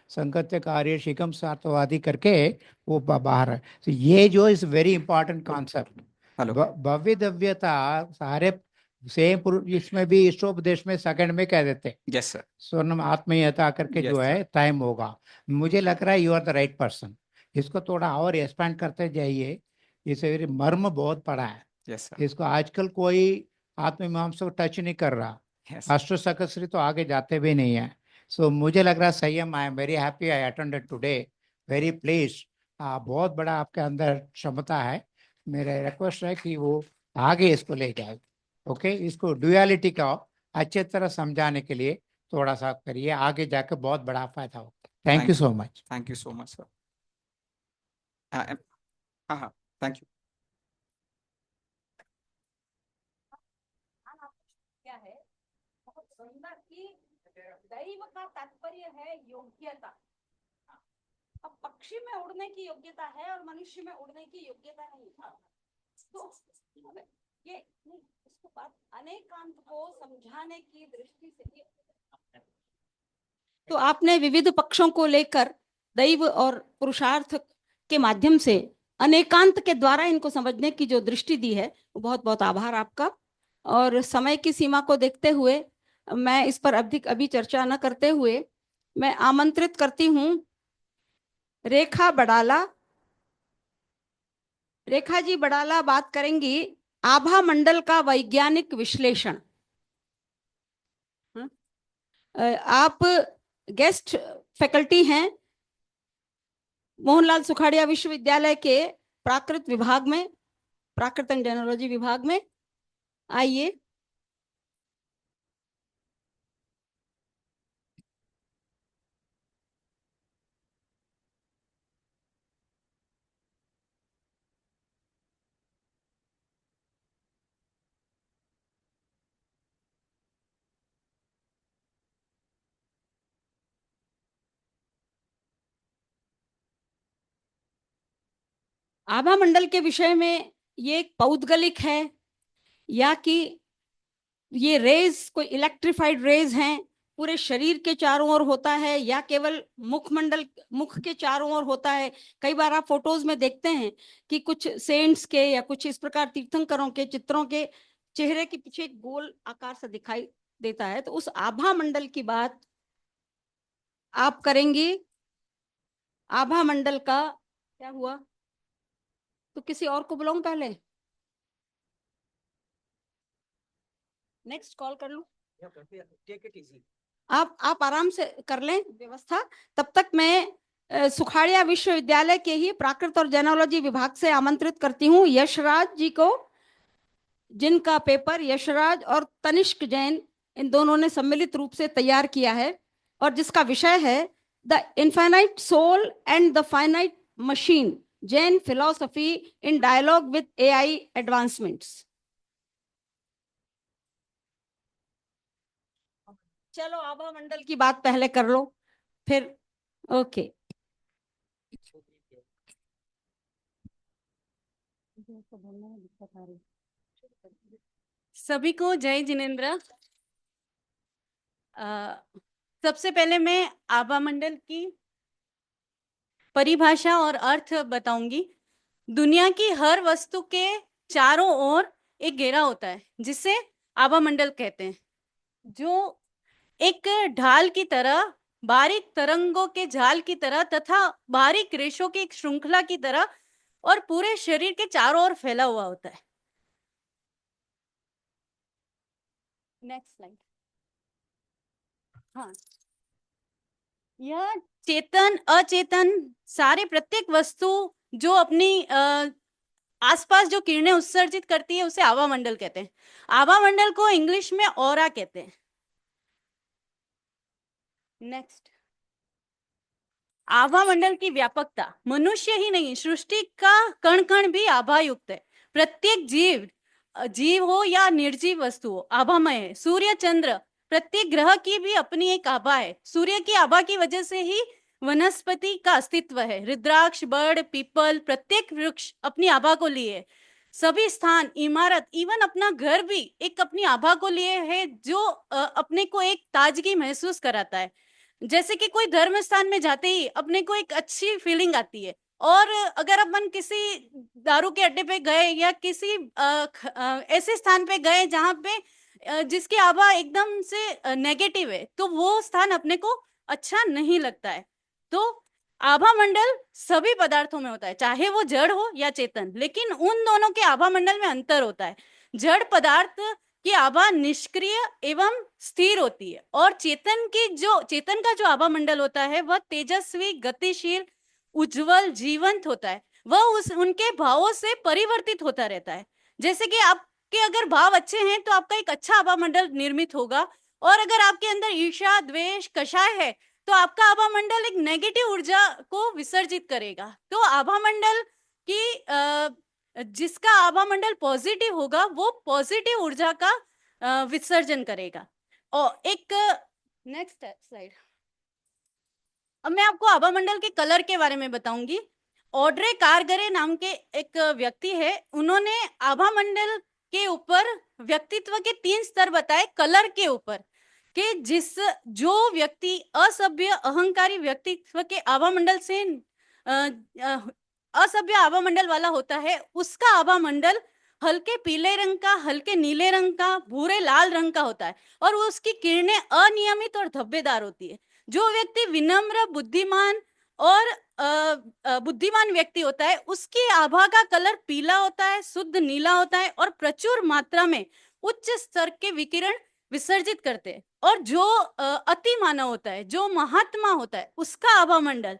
संगत्य कार्य शिकम सार्थवादी करके वो बाहर है। तो ये जो is very important concept. Hello. भवितव्यता सारे सेम इसमें भी ईशोपदेश में सेकंड में कह देते हैं, यस सर। स्वर्णम आत्मीयता करके जो यस है सर। टाइम होगा। मुझे लग रहा है you are the right person. इसको थोड़ा और एक्सपेंड करते जाइए, इसे मर्म बहुत पड़ा है। Yes sir. इसको आजकल कोई आत्ममीमांसा को टच नहीं कर रहा। यस। अष्ट सकश्री तो आगे जाते भी नहीं है। सो मुझे लग रहा है संयम, I am very happy I attended today, very please. बहुत बड़ा आपके अंदर क्षमता है। मेरा रिक्वेस्ट है कि वो आगे इसको ले जाए। ओके, इसको ड्युअलिटी का अच्छे तरह समझाने के लिए थोड़ा सा करिए, आगे जाकर बहुत बड़ा फायदा होगा। Thank you so much. Thank you so much sir. हाँ हाँ, थैंक यू। क्या है बहुत सुंदर कि दैव का तात्पर्य है योग्यता। अब पक्षी में उड़ने की योग्यता है और मनुष्य में उड़ने की योग्यता नहीं। तो ये नहीं, इसको बात अनेकांत को समझाने की दृष्टि से, तो आपने विविध पक्षों को लेकर दैव और पुरुषार्थ के माध्यम से अनेकांत के द्वारा इनको समझने की जो दृष्टि दी है, वो बहुत बहुत आभार आपका। और समय की सीमा को देखते हुए मैं इस पर अधिक अभी चर्चा न करते हुए मैं आमंत्रित करती हूँ रेखा बड़ाला। रेखा जी बड़ाला बात करेंगी आभा मंडल का वैज्ञानिक विश्लेषण। आप गेस्ट फैकल्टी हैं मोहनलाल सुखाड़िया विश्वविद्यालय के प्राकृत विभाग में, प्राकृत एंड जेनोलॉजी विभाग में। आइए। आभा मंडल के विषय में ये एक पौद्गलिक है या कि ये रेज कोई इलेक्ट्रिफाइड रेज हैं, पूरे शरीर के चारों ओर होता है या केवल मुखमंडल मुख के चारों ओर होता है। कई बार आप फोटोज में देखते हैं कि कुछ सेंट्स के या कुछ इस प्रकार तीर्थंकरों के चित्रों के चेहरे के पीछे एक गोल आकार से दिखाई देता है। तो उस आभा मंडल की बात आप करेंगी। आभा मंडल का क्या हुआ? तो किसी और को बुलाऊं पहले? नेक्स्ट कॉल कर लूं? आप आराम से कर लें व्यवस्था। तब तक मैं सुखाड़िया विश्वविद्यालय के ही प्राकृत और जेनोलॉजी विभाग से आमंत्रित करती हूँ यशराज जी को, जिनका पेपर यशराज और तनिष्क जैन इन दोनों ने सम्मिलित रूप से तैयार किया है और जिसका विषय है the infinite soul and the finite machine, Jain philosophy in dialogue with AI advancements. चलो आभा मंडल की बात पहले कर लो, फिर ओके। सभी को जय जिनेंद्र। सबसे पहले मैं आभा मंडल की परिभाषा और अर्थ बताऊंगी। दुनिया की हर वस्तु के चारों ओर एक घेरा होता है जिसे आभा मंडल कहते हैं, जो एक ढाल की तरह, बारीक तरंगों के जाल की तरह तथा बारीक रेशों की एक श्रृंखला की तरह और पूरे शरीर के चारों ओर फैला हुआ होता है। Next slide. हाँ, यह चेतन अचेतन सारे प्रत्येक वस्तु जो अपनी आसपास जो किरणें उत्सर्जित करती है उसे आभा मंडल कहते हैं। आभा मंडल को इंग्लिश में ऑरा कहते हैं। नेक्स्ट, आभा मंडल की व्यापकता। मनुष्य ही नहीं, सृष्टि का कण कण भी आभा युक्त है। प्रत्येक जीव हो या निर्जीव वस्तु हो आभामय है। सूर्य चंद्र, प्रत्येक ग्रह की भी अपनी एक आभा है। सूर्य की आभा की वजह से ही वनस्पति का अस्तित्व है। रुद्राक्ष, बड़, पीपल, प्रत्येक वृक्ष अपनी आभा को लिए। सभी स्थान, इमारत, इवन अपना घर भी एक अपनी आभा को लिए है, जो अपने को एक ताजगी महसूस कराता है। जैसे कि कोई धर्म स्थान में जाते ही अपने को एक अच्छी फीलिंग आती है, और अगर अपन किसी दारू के अड्डे पे गए या किसी ऐसे स्थान पे गए जहाँ पे जिसकी आभा एकदम से नेगेटिव है, तो वो स्थान अपने को अच्छा नहीं लगता है। तो आभा मंडल सभी पदार्थों में होता है, चाहे वो जड़ हो या चेतन, लेकिन उन दोनों के आभा मंडल में अंतर होता है। जड़ पदार्थ की आभा निष्क्रिय एवं स्थिर होती है, और चेतन का जो आभा मंडल होता है वह तेजस्वी, गतिशील, उज्जवल, जीवंत होता है। वह उनके भावों से परिवर्तित होता रहता है। जैसे कि आपके अगर भाव अच्छे हैं तो आपका एक अच्छा आभा मंडल निर्मित होगा, और अगर आपके अंदर ईर्ष्या, द्वेष, कषाय है तो आपका आभा मंडल एक नेगेटिव ऊर्जा को विसर्जित करेगा। तो आभा मंडल की जिसका आभा मंडल पॉजिटिव होगा वो पॉजिटिव ऊर्जा का विसर्जन करेगा। और एक नेक्स्ट स्लाइड। अब मैं आपको आभा मंडल के कलर के बारे में बताऊंगी। ऑड्रे कारगरे नाम के एक व्यक्ति है, उन्होंने आभा मंडल के ऊपर व्यक्तित्व के 3 स्तर बताए कलर के ऊपर, कि जो व्यक्ति असभ्य अहंकारी व्यक्तित्व के आभा मंडल से असभ्य आभा मंडल वाला होता है, उसका आभा मंडल हल्के पीले रंग का, हल्के नीले रंग का, भूरे लाल रंग का होता है, और उसकी किरणें अनियमित और धब्बेदार होती है। जो व्यक्ति विनम्र, बुद्धिमान और बुद्धिमान व्यक्ति होता है, उसकी आभा का कलर पीला होता है, शुद्ध नीला होता है, और प्रचुर मात्रा में उच्च स्तर के विकिरण विसर्जित करते हैं। और जो अति मानव होता है, जो महात्मा होता है, उसका आभा मंडल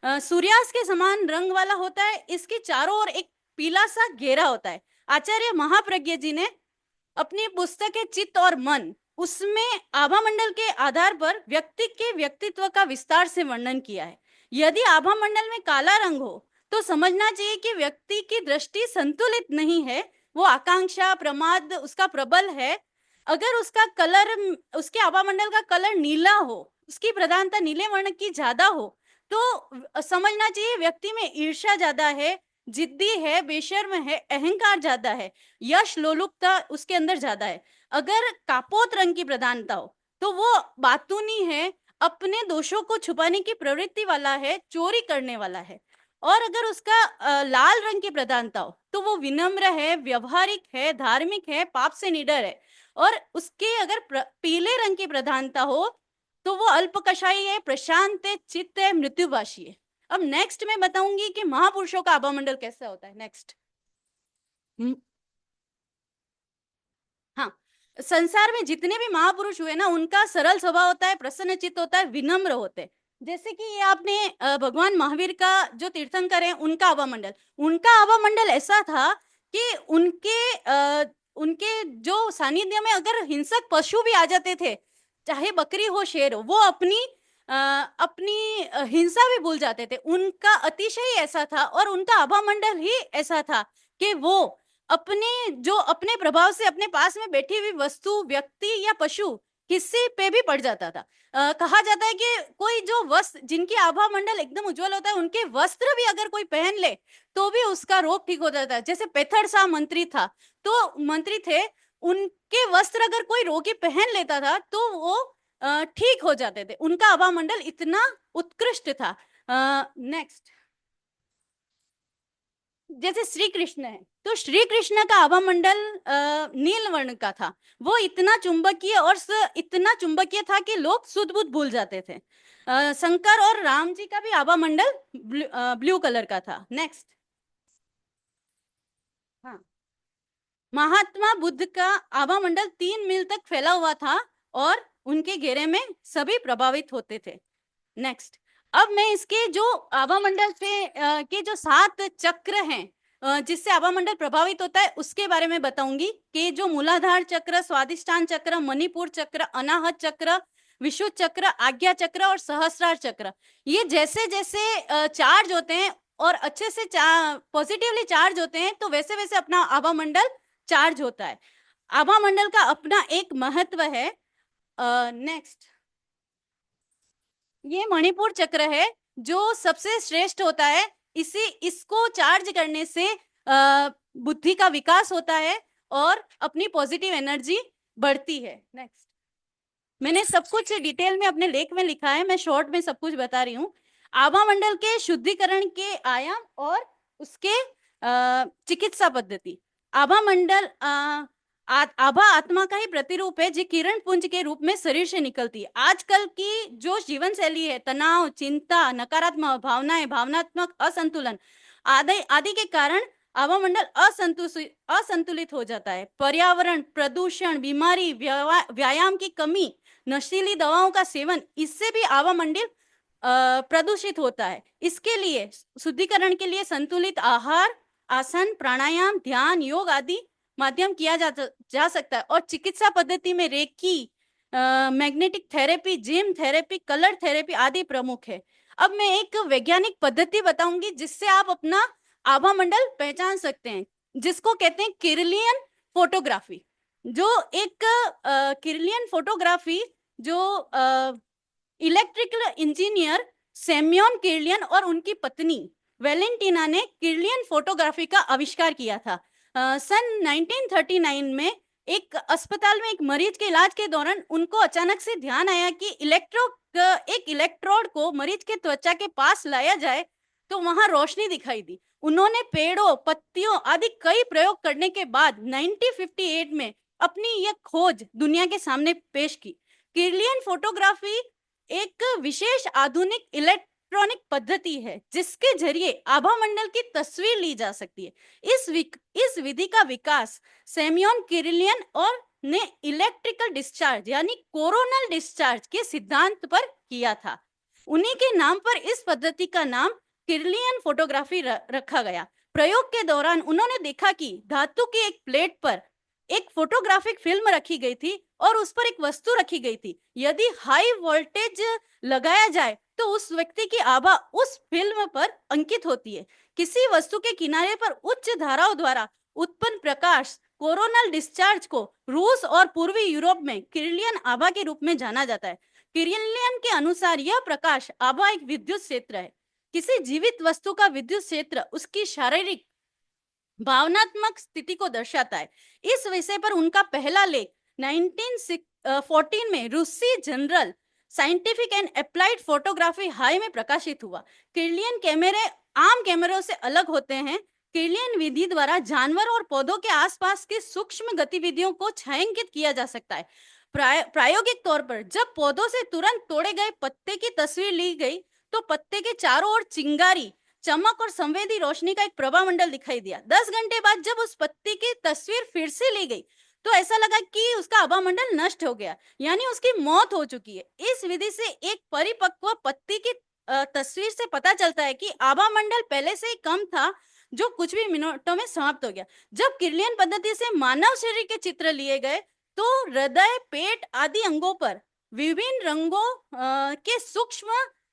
सूर्यास्त के समान रंग वाला होता है। इसके चारों ओर एक पीला सा घेरा होता है। आचार्य महाप्रज्ञ जी ने अपनी पुस्तक है चित्त और मन, उसमें आभा मंडल के आधार पर व्यक्ति के व्यक्तित्व का विस्तार से वर्णन किया है। यदि आभा मंडल में काला रंग हो तो समझना चाहिए कि व्यक्ति की दृष्टि संतुलित नहीं है, वो आकांक्षा, प्रमाद उसका प्रबल है। अगर उसके आभा मंडल का कलर नीला हो, उसकी प्रधानता नीले वर्ण की ज्यादा हो, तो समझना चाहिए व्यक्ति में ईर्ष्या ज्यादा है, जिद्दी है, बेशर्म है, अहंकार ज्यादा है, यश लोलुपता उसके अंदर ज्यादा है। अगर कापोत रंग की प्रधानता हो तो वो बातूनी है, अपने दोषों को छुपाने की प्रवृत्ति वाला है, चोरी करने वाला है। और अगर उसका लाल रंग की प्रधानता हो तो वो विनम्र है, व्यवहारिक है, धार्मिक है, पाप से निडर है। और उसके अगर पीले रंग की प्रधानता हो तो वो अल्पकषायी है, प्रशांत है, चित्त है, मृत्युभाषी है। अब नेक्स्ट मैं बताऊंगी कि महापुरुषों का आभा मंडल कैसा होता है। नेक्स्ट। हाँ, संसार में जितने भी महापुरुष हुए ना, उनका सरल स्वभाव होता है, प्रसन्न चित्त होता है, विनम्र होते हैं। जैसे कि ये आपने भगवान महावीर का जो तीर्थंकर है उनका आभा मंडल ऐसा था कि उनके जो सानिध्य में अगर हिंसक पशु भी आ जाते थे, चाहे बकरी हो, शेर हो, वो अपनी हिंसा भी भूल जाते थे। उनका अतिशय ऐसा था, और उनका आभा मंडल ही ऐसा था कि वो अपने प्रभाव से अपने पास में बैठी हुई वस्तु, व्यक्ति या पशु किसी पे भी पड़ जाता था। कहा जाता है कि कोई जो वस्त्र, जिनकी आभा मंडल एकदम उज्जवल होता है, उनके वस्त्र भी अगर कोई पहन ले तो भी उसका रोग ठीक हो जाता है। जैसे पेथर शाह मंत्री था, तो मंत्री थे, उनके वस्त्र अगर कोई रोगी पहन लेता था तो वो ठीक हो जाते थे। उनका आभा मंडल इतना उत्कृष्ट था। नेक्स्ट, जैसे श्री कृष्ण है, तो श्री कृष्ण का आभा मंडल नील वर्ण का था। वो इतना चुंबकीय और इतना चुंबकीय था कि लोग सुध बुध भूल जाते थे। शंकर और राम जी का भी आभा मंडल ब्लू कलर का था। नेक्स्ट, हाँ, महात्मा बुद्ध का आभा मंडल 3 मील तक फैला हुआ था और उनके घेरे में सभी प्रभावित होते थे। नेक्स्ट, अब मैं इसके जो आभा मंडल से के जो 7 चक्र हैं जिससे आभा मंडल प्रभावित होता है उसके बारे में बताऊंगी कि जो मूलाधार चक्र, स्वादिष्ठान चक्र, मणिपुर चक्र, अनाहत चक्र, विशुद्ध चक्र, आज्ञा चक्र और सहस्रार चक्र, ये जैसे जैसे चार्ज होते हैं और अच्छे से पॉजिटिवली चार्ज होते हैं तो वैसे वैसे अपना आभा मंडल चार्ज होता है। आभा मंडल का अपना एक महत्व है। नेक्स्ट, ये मणिपुर चक्र है जो सबसे श्रेष्ठ होता है। इसको चार्ज करने से बुद्धि का विकास होता है और अपनी पॉजिटिव एनर्जी बढ़ती है। नेक्स्ट, मैंने सब कुछ डिटेल में अपने लेख में लिखा है, मैं शॉर्ट में सब कुछ बता रही हूँ। आभा मंडल के शुद्धिकरण के आयाम और उसके चिकित्सा पद्धति। आभा मंडल आभा आत्मा का ही प्रतिरूप है जो किरण पुंज के रूप में शरीर से निकलती है। आजकल की जो जीवन शैली है, तनाव, चिंता, नकारात्मक भावनाएं, भावनात्मक असंतुलन आदि के कारण आभा मंडल असंतुलित हो जाता है। पर्यावरण, प्रदूषण, बीमारी, व्यायाम की कमी, नशीली दवाओं का सेवन, इससे भी आभा मंडल प्रदूषित होता है। इसके लिए शुद्धिकरण के लिए संतुलित आहार, आसन, प्राणायाम, ध्यान, योग आदि माध्यम किया जा सकता है। और चिकित्सा पद्धति में reiki, magnetic therapy, gem therapy, colour therapy आदि प्रमुख है। अब मैं एक वैज्ञानिक पद्धति बताऊंगी जिससे आप अपना आभा मंडल पहचान सकते हैं, जिसको कहते हैं किरलियन फोटोग्राफी। जो एक किरलियन फोटोग्राफी जो इलेक्ट्रिकल इंजीनियर सैम्योन किरलियन और उनकी पत्नी वेलेंटिना ने किरलियन फोटोग्राफी का आविष्कार किया था। सन 1939 में एक अस्पताल में एक मरीज के इलाज के दौरान उनको अचानक से ध्यान आया कि एक इलेक्ट्रोड को मरीज के त्वचा के पास लाया जाए तो वहां रोशनी दिखाई दी। उन्होंने पेड़ों, पत्तियों आदि कई प्रयोग करने के बाद 1958 में अपनी यह खोज दुनिया के सामने पेश की। किरलियन फोटोग्राफी एक विशेष आधुनिक इलेक्ट्रॉनिक पद्धति है जिसके जरिए आभा मंडल की तस्वीर ली जा सकती है। इस विधि का विकास सैम्योन किरलियन और ने इलेक्ट्रिकल डिस्चार्ज यानी कोरोनल डिस्चार्ज के सिद्धांत पर किया था। उन्हीं के नाम पर इस पद्धति का नाम किरलियन फोटोग्राफी रखा गया। प्रयोग के दौरान उन्होंने देखा कि धातु की एक प्लेट पर एक फोटोग्राफिक फिल्म रखी गई थी और उस पर एक वस्तु रखी गई थी। यदि हाई वोल्टेज लगाया जाए तो उस व्यक्ति की आभा उस फिल्म पर अंकित होती है। किसी वस्तु के किनारे पर उच्च धाराओं द्वारा उत्पन्न प्रकाश कोरोनल डिस्चार्ज को रूस और पूर्वी यूरोप में किरलियन आभा के रूप में जाना जाता है। किरलियन के अनुसार यह प्रकाश आभा एक विद्युत क्षेत्र है। किसी जीवित वस्तु का विद्युत क्षेत्र उसकी शारीरिक भावनात्मक स्थिति को दर्शाता है। इस विषय पर उनका पहला लेख 1914 में रूसी journal scientific and applied photography high में प्रकाशित हुआ। किरलियन कैमरे आम कैमरों से अलग होते हैं। किरलियन विधि द्वारा जानवर और पौधों के आसपास की सूक्ष्म गतिविधियों को छायांकित किया जा सकता है। प्रायोगिक तौर पर जब पौधों से तुरंत तोड़े गए पत्ते की तस्वीर ली गई तो पत्ते के चारों ओर चिंगारी, चमक और संवेदी रोशनी का एक प्रभा मंडल दिखाई दिया। 10 घंटे बाद जब उस पत्ती की तस्वीर फिर से ली गई तो ऐसा लगा कि उसका आभा मंडल नष्ट हो गया, यानी उसकी मौत हो चुकी है। इस विधि से एक परिपक्व पत्ती की तस्वीर से पता चलता है कि आभा मंडल पहले से ही कम था, जो कुछ भी मिनटों में समाप्त हो गया। जब किरलियन पद्धति से मानव शरीर के चित्र लिए गए तो हृदय, पेट आदि अंगों पर विभिन्न रंगों के सूक्ष्म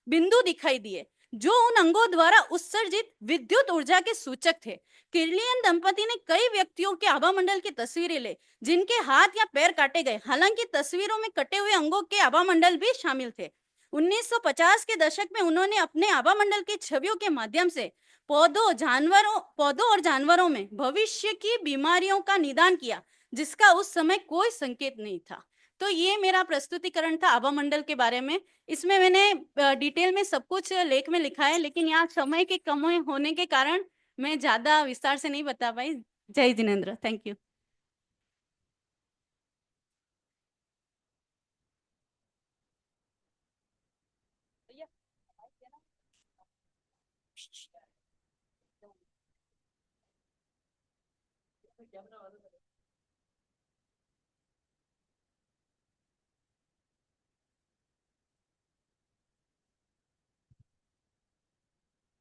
बिंदु दिखाई दिए, जो उन अंगों द्वारा उत्सर्जित विद्युत ऊर्जा के सूचक थे। किर्लियन दंपति ने कई व्यक्तियों के आभामंडल की तस्वीरें ले जिनके हाथ या पैर काटे गए। हालांकि तस्वीरों में कटे हुए अंगों के आभामंडल भी शामिल थे। 1950 के दशक में उन्होंने अपने आभामंडल की छवियों के माध्यम से पौधों और जानवरों में भविष्य की बीमारियों का निदान किया, जिसका उस समय कोई संकेत नहीं था। तो ये मेरा प्रस्तुतिकरण था आभामंडल के बारे में। इसमें मैंने डिटेल में सब कुछ लेख में लिखा है, लेकिन यहाँ समय के कम होने के कारण मैं ज्यादा विस्तार से नहीं बता पाई। जय जिनेंद्र, थैंक यू।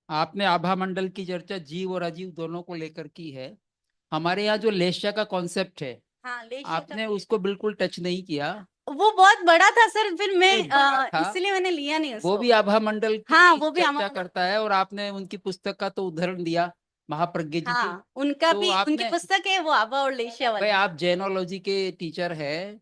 आपने आभा मंडल की चर्चा जीव और अजीव दोनों को लेकर की है। हमारे यहाँ जो लेशिया का कॉन्सेप्ट है, हाँ, लेशिया आपने का उसको बिल्कुल टच नहीं किया। वो बहुत बड़ा था सर, फिर मैं नहीं, बड़ा था। इसलिए मैंने लिया नहीं वो उसको। भी आभा मंडल की हाँ, वो भी चर्चा करता है, और आपने उनकी पुस्तक का तो उदाहरण दिया, महाप्रज्ञ जी की। हाँ, उनका तो भी उनकी आपने पुस्तक है वो आभा और लेशिया भाई, वाली। आप जैनोलॉजी के टीचर हैं,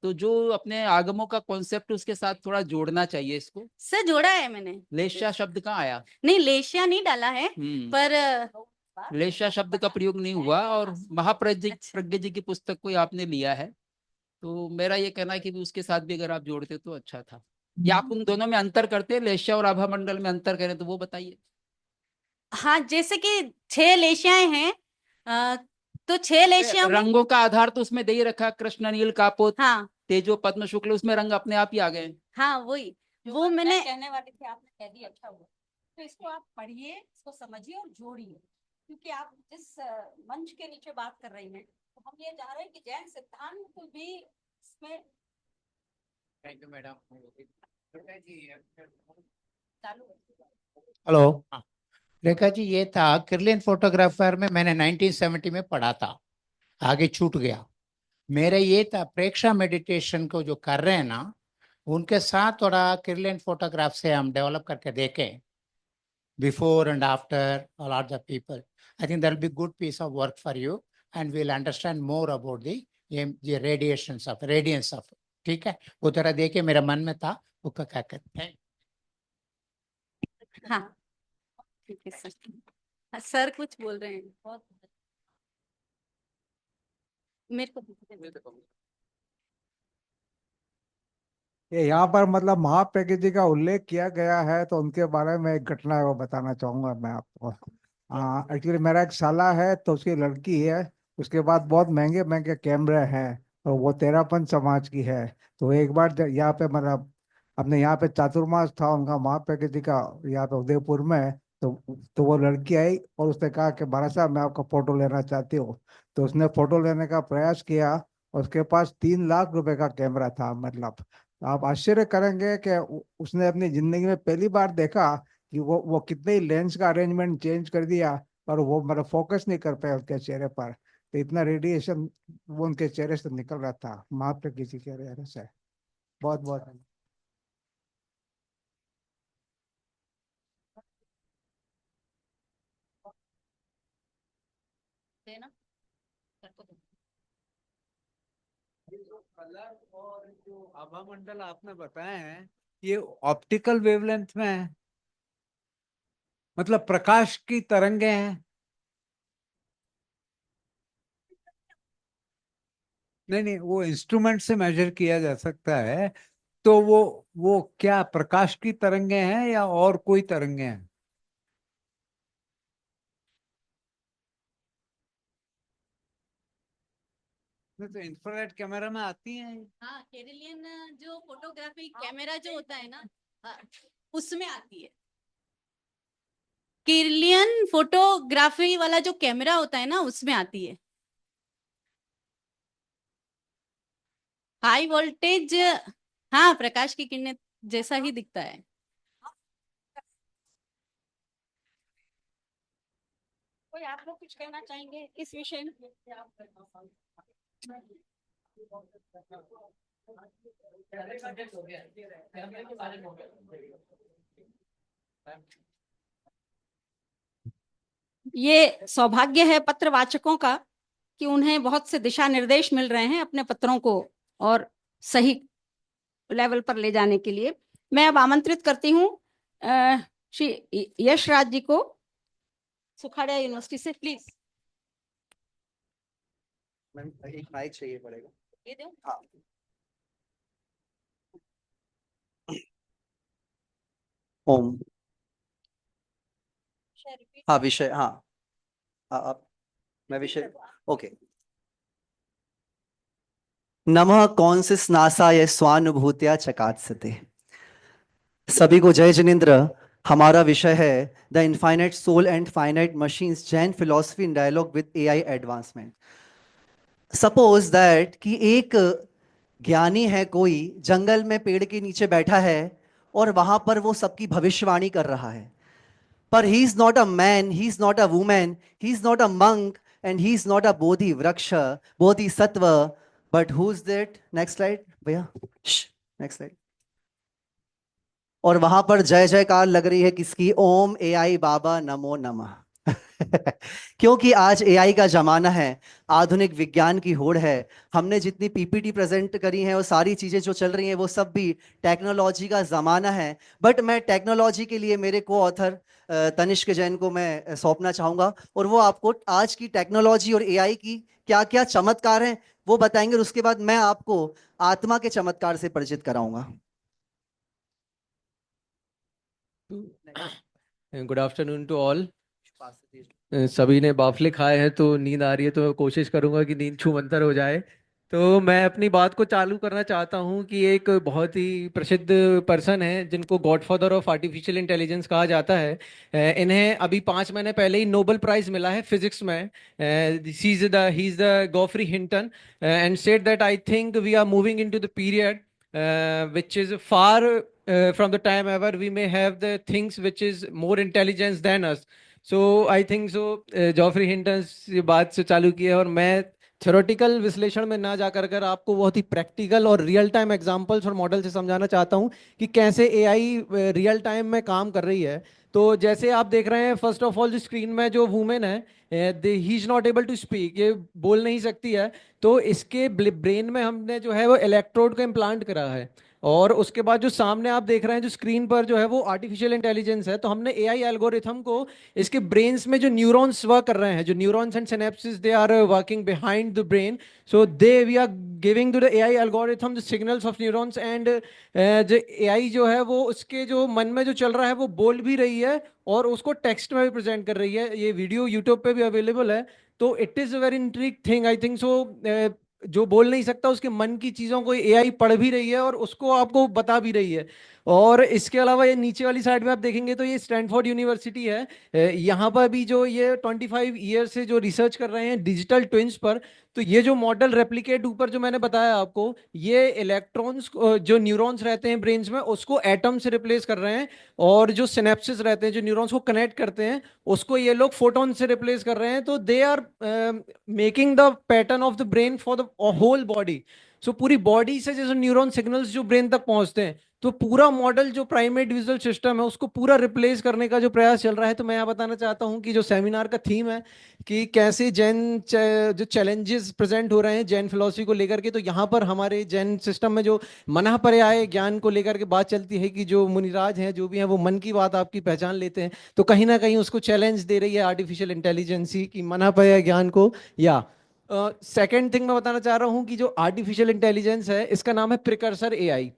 तो जो अपने आगमों का कॉन्सेप्ट उसके साथ थोड़ा जोड़ना चाहिए इसको। सर जोड़ा है मैंने। लेशिया शब्द कहाँ आया? नहीं, लेशिया नहीं डाला है, पर लेशिया शब्द का प्रयोग नहीं हुआ, और महाप्रज्ञ अच्छा। प्रज्ञ जी की पुस्तक को ही आपने लिया है। तो मेरा ये कहना है कि भी उसके साथ भी अगर आप जोड़ते तो अच्छा था। या आप उन दोनों में अंतर करते, लेशिया और आभा मंडल में अंतर करें तो वो बताइए। हाँ, जैसे कि 6 लेशियाएं हैं, तो 6 लेशिया में रंगों का आधार तो उसमें दे ही रखा, कृष्ण नील कापोत हाँ तेजो पद्म शुक्ल, उसमें रंग अपने आप ही आ गए। हाँ वही जो वो बात मैंने मैं कहने वाली थी आपने कह दी, अच्छा हुआ। तो इसको आप पढ़िए, इसको समझिए और जोड़िए, क्योंकि आप जिस मंच के नीचे बात कर रही हैं, तो हम ये चाह रहे हैं कि जैन सिद्धांत भी इसमें थैंक यू मैडम। चालू है। हेलो। रेखा जी, ये था किर्लियन फोटोग्राफर में मैंने 1970 में पढ़ा था, आगे छूट गया। मेरा ये था प्रेक्षा मेडिटेशन को जो कर रहे हैं ना, उनके साथ थोड़ा किर्लियन फोटोग्राफ से हम डेवलप करके देखें, before and after all are the people. I think that will be good piece of work for you and we'll understand more about the radiations of radiance of. ठीक है, वो तरह देखे मेरा मन में था, वो क्या कहते हैं। हाँ ठीक है सर। सर कुछ बोल रहे हैं, बहुत मेरे को ये यहाँ पर मतलब महाप्रकृति का उल्लेख किया गया है, तो उनके बारे में एक घटना है वो बताना चाहूंगा मैं आपको। एक्चुअली मेरा एक साला है, तो उसकी लड़की है, उसके बाद बहुत महंगे महंगे कैमरे हैं, और वो तेरापन समाज की है। तो एक बार यहाँ पे मतलब अपने यहाँ पे चातुर्मास था उनका महाप्रकृति का, यहाँ पे उदयपुर में। तो वो लड़की आई और उसने कहा कि महाराज साहब मैं आपका फोटो लेना चाहती हूँ। तो उसने फोटो लेने का प्रयास किया, और उसके पास 3 लाख रुपए का कैमरा था। मतलब आप आश्चर्य करेंगे कि उसने अपनी जिंदगी में पहली बार देखा कि वो कितने ही लेंस का अरेंजमेंट चेंज कर दिया, पर वो मतलब फोकस नहीं कर पाया उसके चेहरे पर। तो इतना रेडिएशन वो उनके चेहरे से निकल रहा था, माँ पे किसी के चेहरे से। बहुत बहुत देना करको दो। जो कलर और जो आभा मंडल आपने बताए हैं, ये ऑप्टिकल वेवलेंथ में है, मतलब प्रकाश की तरंगे हैं। नहीं नहीं, वो इंस्ट्रूमेंट से मेजर किया जा सकता है। तो वो क्या प्रकाश की तरंगे हैं या और कोई तरंगे हैं? नहीं तो इंफ्रारेड कैमरा में आती हैं। हाँ, केरलियन जो फोटोग्राफी कैमरा जो होता है ना, उसमें आती है। केरलियन फोटोग्राफी वाला जो कैमरा होता है ना, उसमें आती है हाई वोल्टेज। हाँ, प्रकाश की किरणें जैसा ही दिखता है। कोई आप लोग कुछ कहना चाहेंगे इस विषय में? ये सौभाग्य है पत्रवाचकों का कि उन्हें बहुत से दिशा निर्देश मिल रहे हैं अपने पत्रों को और सही लेवल पर ले जाने के लिए। मैं अब आमंत्रित करती हूँ श्री यश राज जी को, सुखाड़िया यूनिवर्सिटी से, प्लीज। एक माइक चाहिए पड़ेगा। ये दो। हाँ। ओम। हाँ विषय, हाँ आप, मैं विषय, ओके। नमः कौंसिस नासाय स्वानुभूत्या चकात्सते। सभी को जय जिनेन्द्र। हमारा विषय है the infinite soul and finite machines, Jain philosophy in dialogue with AI advancement. Suppose that कि एक ज्ञानी है, कोई जंगल में पेड़ के नीचे बैठा है और वहां पर वो सबकी भविष्यवाणी कर रहा है, पर he is not a man, he is not a women, he is not a monk and he is not a Bodhi vriksha, Bodhisattva, but who is that? Next slide भैया, नेक्स्ट स्लाइड। और वहां पर जय जयकार लग रही है किसकी? ओम एआई बाबा नमो नमः। क्योंकि आज एआई का जमाना है, आधुनिक विज्ञान की होड़ है। हमने जितनी पीपीटी प्रेजेंट करी हैं, वो सारी चीजें जो चल रही हैं, वो सब भी टेक्नोलॉजी का जमाना है। बट मैं टेक्नोलॉजी के लिए मेरे को ऑथर तनिष्क जैन को मैं सौंपना चाहूंगा, और वो आपको आज की टेक्नोलॉजी और एआई की क्या क्या चमत्कार हैं वो बताएंगे, और उसके बाद मैं आपको आत्मा के चमत्कार से परिचित कराऊंगा। Good afternoon to all. सभी ने बाफले खाए हैं तो नींद आ रही है, तो कोशिश करूंगा कि नींद छूमंतर हो जाए। तो मैं अपनी बात को चालू करना चाहता हूं कि एक बहुत ही प्रसिद्ध पर्सन है जिनको गॉडफादर ऑफ आर्टिफिशियल इंटेलिजेंस कहा जाता है। इन्हें अभी 5 महीने पहले ही नोबेल प्राइज मिला है फिजिक्स में। He is the Geoffrey Hinton and said that I think we are moving into the period which is far from the time ever we may have the things which is more intelligence than us. So I think so Joffrey Hinton ये बात से चालू की है, और मैं theoretical विश्लेषण में ना जाकर कर आपको बहुत ही प्रैक्टिकल और रियल टाइम एग्जांपल्स और मॉडल से समझाना चाहता हूँ कि कैसे एआई रियल टाइम में काम कर रही है। तो जैसे आप देख रहे हैं, फर्स्ट ऑफ ऑल जो स्क्रीन में जो वुमेन है, he is not able to speak, ये बोल नहीं सकती है। तो इसके ब्रेन में हमने जो है वो इलेक्ट्रोड को इम्प्लांट करा है, और उसके बाद जो सामने आप देख रहे हैं जो स्क्रीन पर जो है वो आर्टिफिशियल इंटेलिजेंस है। तो हमने एआई एल्गोरिथम को इसके ब्रेन्स में जो न्यूरॉन्स वर्क कर रहे हैं, जो neurons and synapses they are working behind the brain, so they we are giving to the AI algorithm the signals of neurons, and जो एआई जो है वो उसके जो मन में जो चल रहा है वो बोल भी रही है और उसको टेक्स्ट में भी प्रेजेंट कर रही है। ये वीडियो यूट्यूब पे भी अवेलेबल है। तो it is a very intrigue thing, I think so. जो बोल नहीं सकता उसके मन की चीज़ों को एआई पढ़ भी रही है और उसको आपको बता भी रही है। और इसके अलावा ये नीचे वाली साइड में आप देखेंगे तो ये स्टैनफोर्ड यूनिवर्सिटी है। यहाँ पर भी जो ये 25 ईयर से जो रिसर्च कर रहे हैं डिजिटल ट्विन्स पर। तो ये जो मॉडल रेप्लिकेट ऊपर जो मैंने बताया आपको, ये इलेक्ट्रॉन्स जो न्यूरॉन्स रहते हैं ब्रेन्स में उसको एटम से रिप्लेस कर रहे हैं, और जो सिनेप्सिस रहते हैं जो न्यूरॉन्स को कनेक्ट करते हैं उसको ये लोग फोटोन से रिप्लेस कर रहे हैं। तो they are making the pattern of the brain for the whole body. So पूरी बॉडी से जैसे न्यूरॉन सिग्नल्स जो ब्रेन तक पहुंचते हैं, तो पूरा मॉडल जो प्राइमेट विजुअल सिस्टम है उसको पूरा रिप्लेस करने का जो प्रयास चल रहा है। तो मैं यहाँ बताना चाहता हूँ कि जो सेमिनार का थीम है कि कैसे जैन जो चैलेंजेस प्रेजेंट हो रहे हैं जैन फिलोसफी को लेकर के, तो यहाँ पर हमारे जैन सिस्टम में जो मना पर्याय ज्ञान को लेकर के बात चलती है कि जो मुनिराज हैं जो भी हैं वो मन की बात आपकी पहचान लेते हैं, तो कहीं ना कहीं उसको चैलेंज दे रही है आर्टिफिशियल इंटेलिजेंस ही कि मना पर्याय ज्ञान को। या सेकेंड थिंग मैं बताना चाह रहा हूँ कि जो आर्टिफिशियल इंटेलिजेंस है इसका नाम है प्रिकर्सर एआई।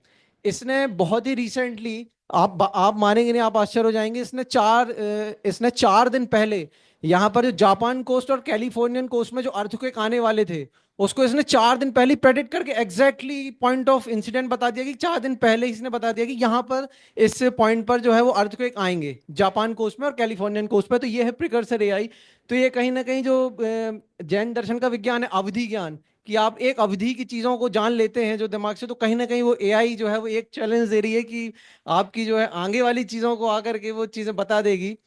इसने बहुत ही रिसेंटली, आप मानेंगे नहीं, आप आश्चर्य हो जाएंगे, इसने 4 दिन पहले यहाँ पर जो जापान कोस्ट और कैलिफोर्नियन कोस्ट में जो अर्थक्वेक आने वाले थे उसको इसने 4 दिन पहले प्रेडिक्ट करके एग्जैक्टली पॉइंट ऑफ इंसिडेंट बता दिया कि 4 दिन पहले इसने बता दिया कि यहाँ पर इस पॉइंट पर जो है वो अर्थक्वेक आएंगे जापान कोस्ट में और कैलिफोर्नियन कोस्ट में। तो ये है प्रिकर्सर एआई। तो ये कहीं ना कहीं जो जैन दर्शन का विज्ञान है अवधि ज्ञान, कि आप एक अवधि की चीजों को जान लेते हैं जो दिमाग से, तो कहीं ना कहीं वो एआई जो है वो एक चैलेंज दे रही है कि आपकी जो है आगे वाली चीजों को आकर के वो चीजें बता देगी।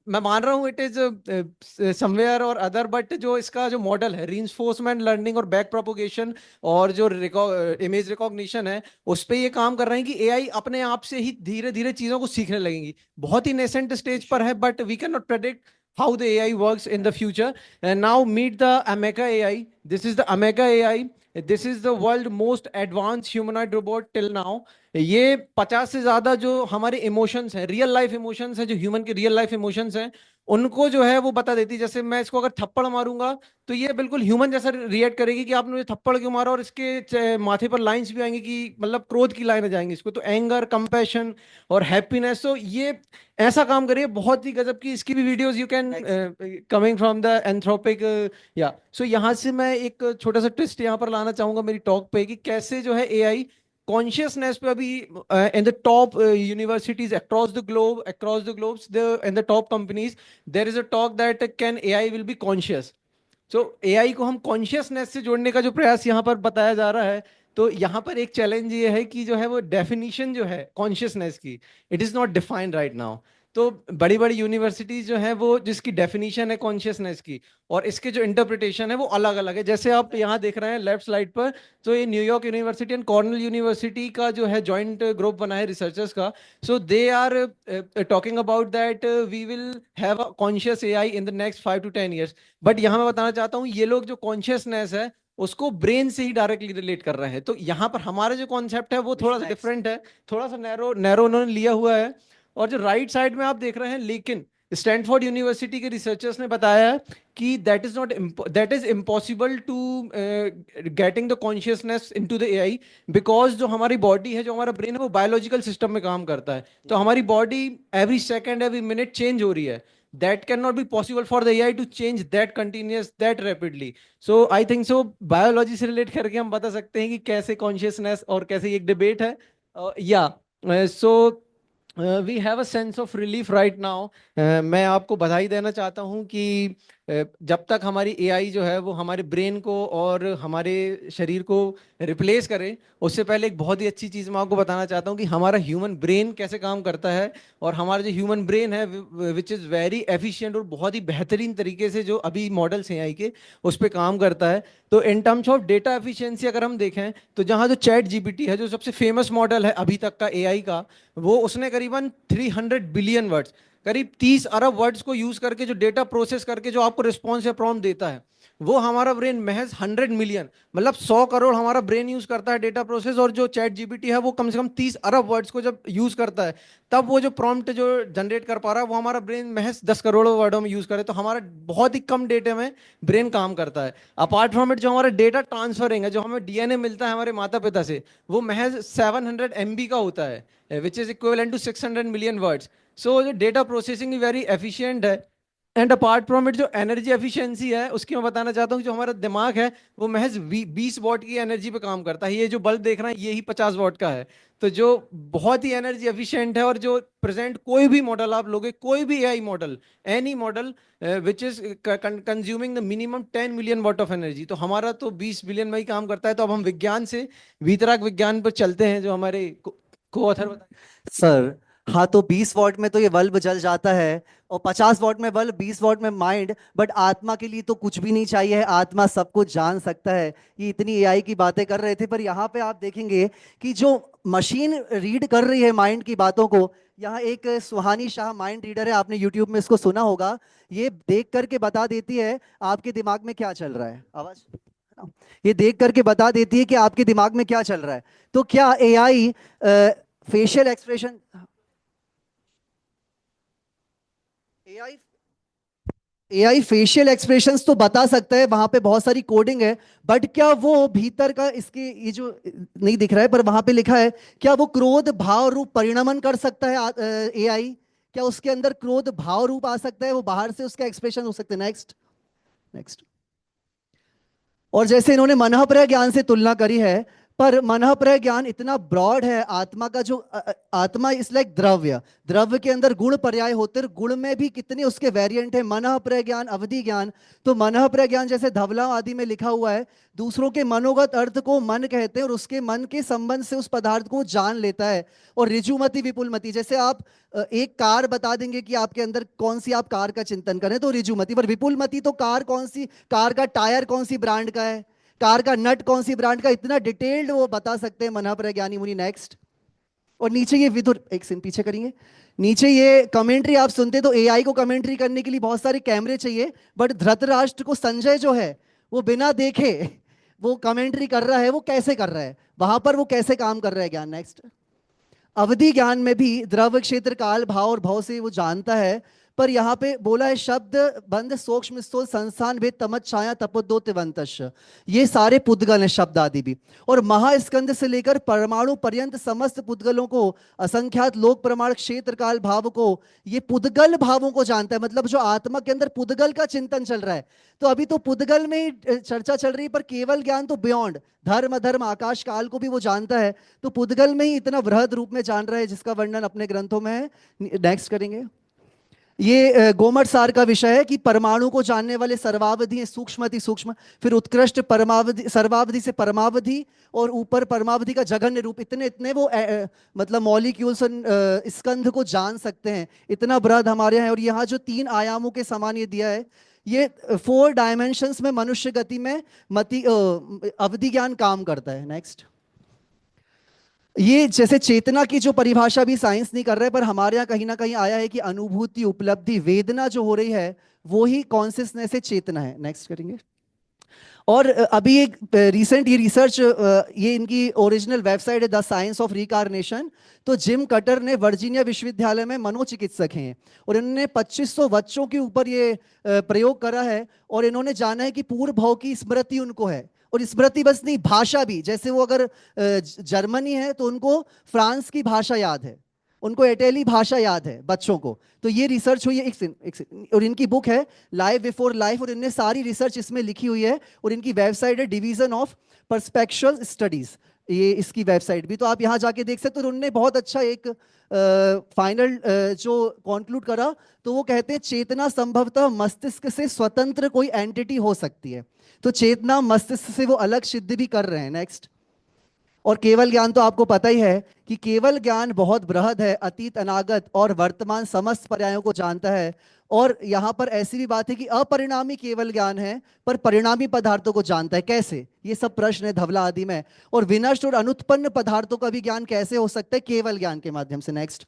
मैं मान रहा हूँ इट इज समवेयर और अदर, बट जो इसका जो मॉडल है रीइंफोर्समेंट लर्निंग और बैक प्रोपोगेशन और जो इमेज रिकॉग्निशन है उस पर ये काम कर रहे हैं कि एआई अपने आप से ही धीरे धीरे चीजों को सीखने लगेंगी। बहुत ही नेसेंट स्टेज पर है, but we can not predict how the AI works in the future. And now meet the Ameca AI. This is the Ameca AI. This is the world most advanced humanoid robot till now. ये 50 से ज्यादा जो हमारे emotions हैं, real life emotions हैं, जो human के real life emotions हैं, उनको जो है वो बता देती है। जैसे मैं इसको अगर थप्पड़ मारूंगा तो ये बिल्कुल ह्यूमन जैसा रिएक्ट करेगी कि आपने मुझे थप्पड़ क्यों मारा, और इसके माथे पर लाइंस भी आएंगी कि मतलब क्रोध की लाइन जाएंगी इसको, तो एंगर, कंपैशन और हैप्पीनेस। तो ये ऐसा काम करिए, बहुत ही गजब की इसकी भी videos you can coming from the Anthropic या। सो यहाँ से मैं एक छोटा सा ट्विस्ट यहाँ पर लाना चाहूंगा मेरी टॉक पे कि कैसे जो है एआई कॉन्शियसनेस पे अभी in the top universities across the globes in the top companies there is a talk that can AI will be conscious. So AI को हम कॉन्शियसनेस से जोड़ने का जो प्रयास यहाँ पर बताया जा रहा है, तो यहाँ पर एक चैलेंज ये है कि जो है वो डेफिनेशन जो है कॉन्शियसनेस की, it is not defined right now. तो बड़ी बड़ी यूनिवर्सिटीज जो है वो जिसकी डेफिनेशन है कॉन्शियसनेस की और इसके जो इंटरप्रिटेशन है वो अलग अलग है। जैसे आप यहाँ देख रहे हैं लेफ्ट स्लाइड पर, तो ये New York university and Cornell university का जो है जॉइंट ग्रुप बना है रिसर्चर्स का। So they are talking about that we will have a conscious AI in the next 5 to 10 years। बट यहाँ मैं बताना चाहता हूँ ये लोग जो कॉन्शियसनेस है उसको ब्रेन से ही डायरेक्टली रिलेट कर रहे हैं। तो यहाँ पर हमारा जो कॉन्सेप्ट है वो थोड़ा सा डिफरेंट है, थोड़ा सा नैरो नैरो उन्होंने लिया हुआ है। और जो राइट साइड में आप देख रहे हैं, लेकिन स्टैनफोर्ड यूनिवर्सिटी के रिसर्चर्स ने बताया कि that is impossible to getting the consciousness into the AI, because जो हमारी बॉडी है, जो हमारा ब्रेन है, वो बायोलॉजिकल सिस्टम में काम करता है। तो हमारी body every second every minute change हो रही है। that cannot be possible for the AI to change that continuous that rapidly। so I think so biology से relate करके हम बता सकते हैं कि कैसे consciousness और कैसे एक debate है। so we have a sense of relief right now. मैं आपको बधाई देना चाहता हूं कि जब तक हमारी एआई जो है वो हमारे ब्रेन को और हमारे शरीर को रिप्लेस करे, उससे पहले एक बहुत ही अच्छी चीज़ मैं आपको बताना चाहता हूं कि हमारा ह्यूमन ब्रेन कैसे काम करता है। और हमारा जो ह्यूमन ब्रेन है विच इज़ वेरी एफिशिएंट और बहुत ही बेहतरीन तरीके से जो अभी मॉडल्स हैं एआई के उस पर काम करता है। तो in terms of data efficiency अगर हम देखें तो जहाँ जो चैट जीपीटी है, जो सबसे फेमस मॉडल है अभी तक का एआई का, वो उसने करीबन 300 बिलियन वर्ड्स, करीब 30 अरब वर्ड्स को यूज करके जो डेटा प्रोसेस करके जो आपको रिस्पॉन्स या प्रॉम्प्ट देता है, वो हमारा ब्रेन महज 100 मिलियन मतलब 100 करोड़ हमारा ब्रेन यूज करता है डेटा प्रोसेस। और जो चैट जीपीटी है वो कम से कम 30 अरब वर्ड्स को जब यूज करता है, तब वो जो प्रॉम्प्ट जो जनरेट कर पा रहा है वो हमारा ब्रेन महज 10 करोड़ वर्डों में यूज करे। तो हमारा बहुत ही कम डेटा में ब्रेन काम करता है। अपार्ट फ्रॉम इट, जो हमारा डेटा ट्रांसफरिंग है, जो हमें डीएनए मिलता है हमारे माता पिता से, वो महज 700 MB का होता है, which is equivalent to 600 million words. So जो डेटा प्रोसेसिंग वेरी एफिशिएंट है। एंड अपार्ट फ्रॉम इट, जो एनर्जी एफिशिएंसी है उसकी मैं बताना चाहता हूँ, जो हमारा दिमाग है वो महज 20 वॉट की एनर्जी पे काम करता है। ये जो बल्ब देख रहे हैं ये ही 50 वॉट का है। तो जो बहुत ही एनर्जी एफिशिएंट है, और जो प्रेजेंट कोई भी मॉडल आप लोगे, कोई भी AI model, any model which is consuming the minimum 10 million what of energy, तो हमारा तो 20 बिलियन में ही काम करता है। तो अब हम विज्ञान से वीतराग विज्ञान पर चलते हैं, जो हमारे को ऑथर बताए। सर हाँ, तो 20 वॉट में तो ये बल्ब जल जाता है, और 50 वॉट में बल्ब, 20 वॉट में माइंड, बट आत्मा के लिए तो कुछ भी नहीं चाहिए है। आत्मा सब कुछ जान सकता है। ये इतनी एआई की बातें कर रहे थे, पर यहाँ पे आप देखेंगे कि जो मशीन रीड कर रही है माइंड की बातों को, यहाँ एक सुहानी शाह माइंड रीडर है, आपने यूट्यूब में इसको सुना होगा। ये देख करके बता देती है आपके दिमाग में क्या चल रहा है। आवाज, ये देख करके बता देती है कि आपके दिमाग में क्या चल रहा है। तो क्या AI facial expression, AI facial expressions तो बता सकता है, वहां पे बहुत सारी कोडिंग है, बट क्या वो भीतर का, इसके ये जो नहीं दिख रहा है पर वहां पे लिखा है, क्या वो क्रोध भाव रूप परिणमन कर सकता है एआई? क्या उसके अंदर क्रोध भाव रूप आ सकता है? वो बाहर से उसका एक्सप्रेशन हो सकता है। Next next. और जैसे इन्होंने मनःप्रय ज्ञान से तुलना करी है, पर मनःप्रय ज्ञान इतना ब्रॉड है। आत्मा का जो आत्मा इस लाइक द्रव्य, द्रव्य के अंदर गुण पर्याय होते हैं, गुण में भी कितने उसके वेरिएंट है। मनःप्रय ज्ञान, अवधि ज्ञान। तो मनःप्रय ज्ञान जैसे धवला आदि में लिखा हुआ है, दूसरों के मनोगत अर्थ को मन कहते हैं, और उसके मन के संबंध से उस पदार्थ को जान लेता है। और ऋजुमति विपुलमति, जैसे आप एक कार बता देंगे कि आपके अंदर कौन सी आप कार का चिंतन करें तो ऋजुमति, पर विपुलमति तो कार कौन सी, कार का टायर कौन सी ब्रांड का है, कार का नट कौन सी ब्रांड का, इतना डिटेल्ड वो बता सकते हैं मनःप्रय ज्ञानी मुनि। नेक्स्ट। और नीचे ये विदुर, एक सेकंड पीछे करेंगे, नीचे ये कमेंट्री आप सुनते तो एआई को कमेंट्री करने के लिए बहुत सारे कैमरे चाहिए, बट धृतराष्ट्र को संजय जो है वो बिना देखे वो कमेंट्री कर रहा है, वो कैसे कर रहा है, वहां पर वो कैसे काम कर रहा है ज्ञान। नेक्स्ट। अवधि ज्ञान में भी द्रव क्षेत्र काल भाव और भाव से वो जानता है, पर यहाँ पे बोला है शब्द बंध सूक्ष्म स्थूल संस्थान भेद तमत छाया तपोद्योतिवंतश, ये सारे पुद्गल हैं शब्द आदि भी। और महास्कंद से लेकर परमाणु पर्यंत समस्त पुद्गलों को, असंख्यात लोक प्रमाण क्षेत्र काल भाव को, ये पुद्गल भावों को जानता है, मतलब जो आत्मा के अंदर पुद्गल का चिंतन चल रहा है। तो अभी तो पुद्गल में ही चर्चा चल रही है, पर केवल ज्ञान तो बियॉन्ड धर्म अधर्म आकाश काल को भी वो जानता है, तो पुद्गल में ही इतना बृहद रूप में जान रहा है, जिसका वर्णन अपने ग्रंथों में है। नेक्स्ट करेंगे। ये गोमट सार का विषय है कि परमाणु को जानने वाले सर्वावधि हैं, सूक्ष्म अति सूक्ष्म, फिर उत्कृष्ट परमावधि, सर्वावधि से परमावधि, और ऊपर परमावधि का जघन्य रूप, इतने इतने वो मतलब मॉलिक्यूल्स स्कंध को जान सकते हैं, इतना बृहद हमारे यहाँ है। और यहाँ जो 3 आयामों के समान ये दिया है, ये 4 डायमेंशंस में मनुष्य गति में मति अवधि ज्ञान काम करता है। नेक्स्ट। ये जैसे चेतना की जो परिभाषा भी साइंस नहीं कर रहा है, पर हमारे यहाँ कहीं ना कहीं आया है कि अनुभूति उपलब्धि वेदना जो हो रही है वो ही कॉन्शियसनेस है, चेतना है। नेक्स्ट करेंगे। और अभी एक रिसेंट ये रिसर्च, ये इनकी ओरिजिनल वेबसाइट है द साइंस ऑफ रिकार्नेशन। तो जिम कटर ने वर्जीनिया विश्वविद्यालय में मनोचिकित्सक हैं, और इन्होंने 2500 बच्चों के ऊपर ये प्रयोग करा है, और इन्होंने जाना है कि पूर्व भाव की स्मृति उनको है, और स्मृति बस नहीं, भाषा भी। जैसे वो अगर जर्मनी है तो उनको फ्रांस की भाषा याद है, उनको इटली भाषा याद है बच्चों को। तो ये रिसर्च हुई है और इनकी बुक है लाइफ बिफोर लाइफ, और इनने सारी रिसर्च इसमें लिखी हुई है, और इनकी वेबसाइट है डिवीजन ऑफ परस्पेक्चुअल स्टडीज, ये इसकी वेबसाइट भी, तो आप यहाँ जाके देख सकते हो। उन्होंने बहुत अच्छा एक फाइनल जो कॉन्क्लूड करा, तो वो कहते हैं चेतना संभवतः मस्तिष्क से स्वतंत्र कोई एंटिटी हो सकती है, तो चेतना मस्तिष्क से वो अलग सिद्ध भी कर रहे हैं। नेक्स्ट। और केवल ज्ञान तो आपको पता ही है कि केवल ज्ञान बहुत बृहद है, अतीत अनागत और वर्तमान समस्त पर्यायों को जानता है। और यहाँ पर ऐसी भी बात है कि अपरिणामी केवल ज्ञान है, पर परिणामी पदार्थों को जानता है। कैसे? ये सब प्रश्न है धवला आदि में। और विनष्ट और अनुत्पन्न पदार्थों का भी ज्ञान कैसे हो सकता है? केवल ज्ञान के माध्यम से। नेक्स्ट।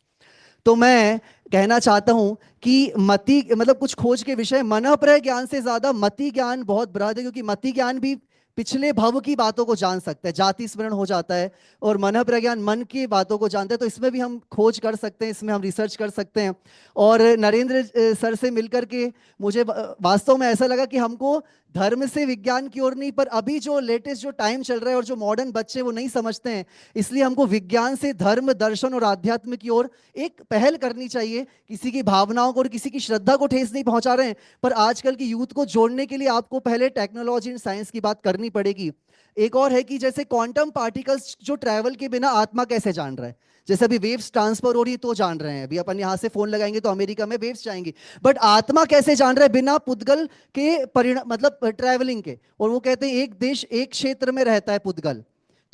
तो मैं कहना चाहता हूं कि मति मतलब कुछ खोज के विषय, मनःप्रय ज्ञान से ज्यादा मति ज्ञान बहुत बृहद है, क्योंकि मति ज्ञान भी पिछले भव की बातों को जान सकता है, जाति स्मरण हो जाता है, और मन प्रज्ञान मन की बातों को जानता है। तो इसमें भी हम खोज कर सकते हैं, इसमें हम रिसर्च कर सकते हैं। और नरेंद्र सर से मिलकर के मुझे वास्तव में ऐसा लगा कि हमको धर्म से विज्ञान की ओर नहीं, पर अभी जो लेटेस्ट जो टाइम चल रहा है और जो मॉडर्न बच्चे वो नहीं समझते हैं, इसलिए हमको विज्ञान से धर्म दर्शन और आध्यात्म की ओर एक पहल करनी चाहिए। किसी की भावनाओं को और किसी की श्रद्धा को ठेस नहीं पहुंचा रहे हैं, पर आजकल की यूथ को जोड़ने के लिए आपको पहले टेक्नोलॉजी एंड साइंस की बात करनी पड़ेगी। एक और है कि जैसे क्वांटम पार्टिकल्स जो ट्रैवल के बिना आत्मा कैसे जान रहा है, जैसे अभी वेव्स ट्रांसफर हो रही है तो जान रहे हैं, अभी अपन यहां से फोन लगाएंगे तो अमेरिका में वेव्स जाएंगी, बट आत्मा कैसे जान रहा है बिना पुद्गल के परिणाम मतलब ट्रैवलिंग के। और वो कहते हैं एक देश एक क्षेत्र में रहता है पुद्गल,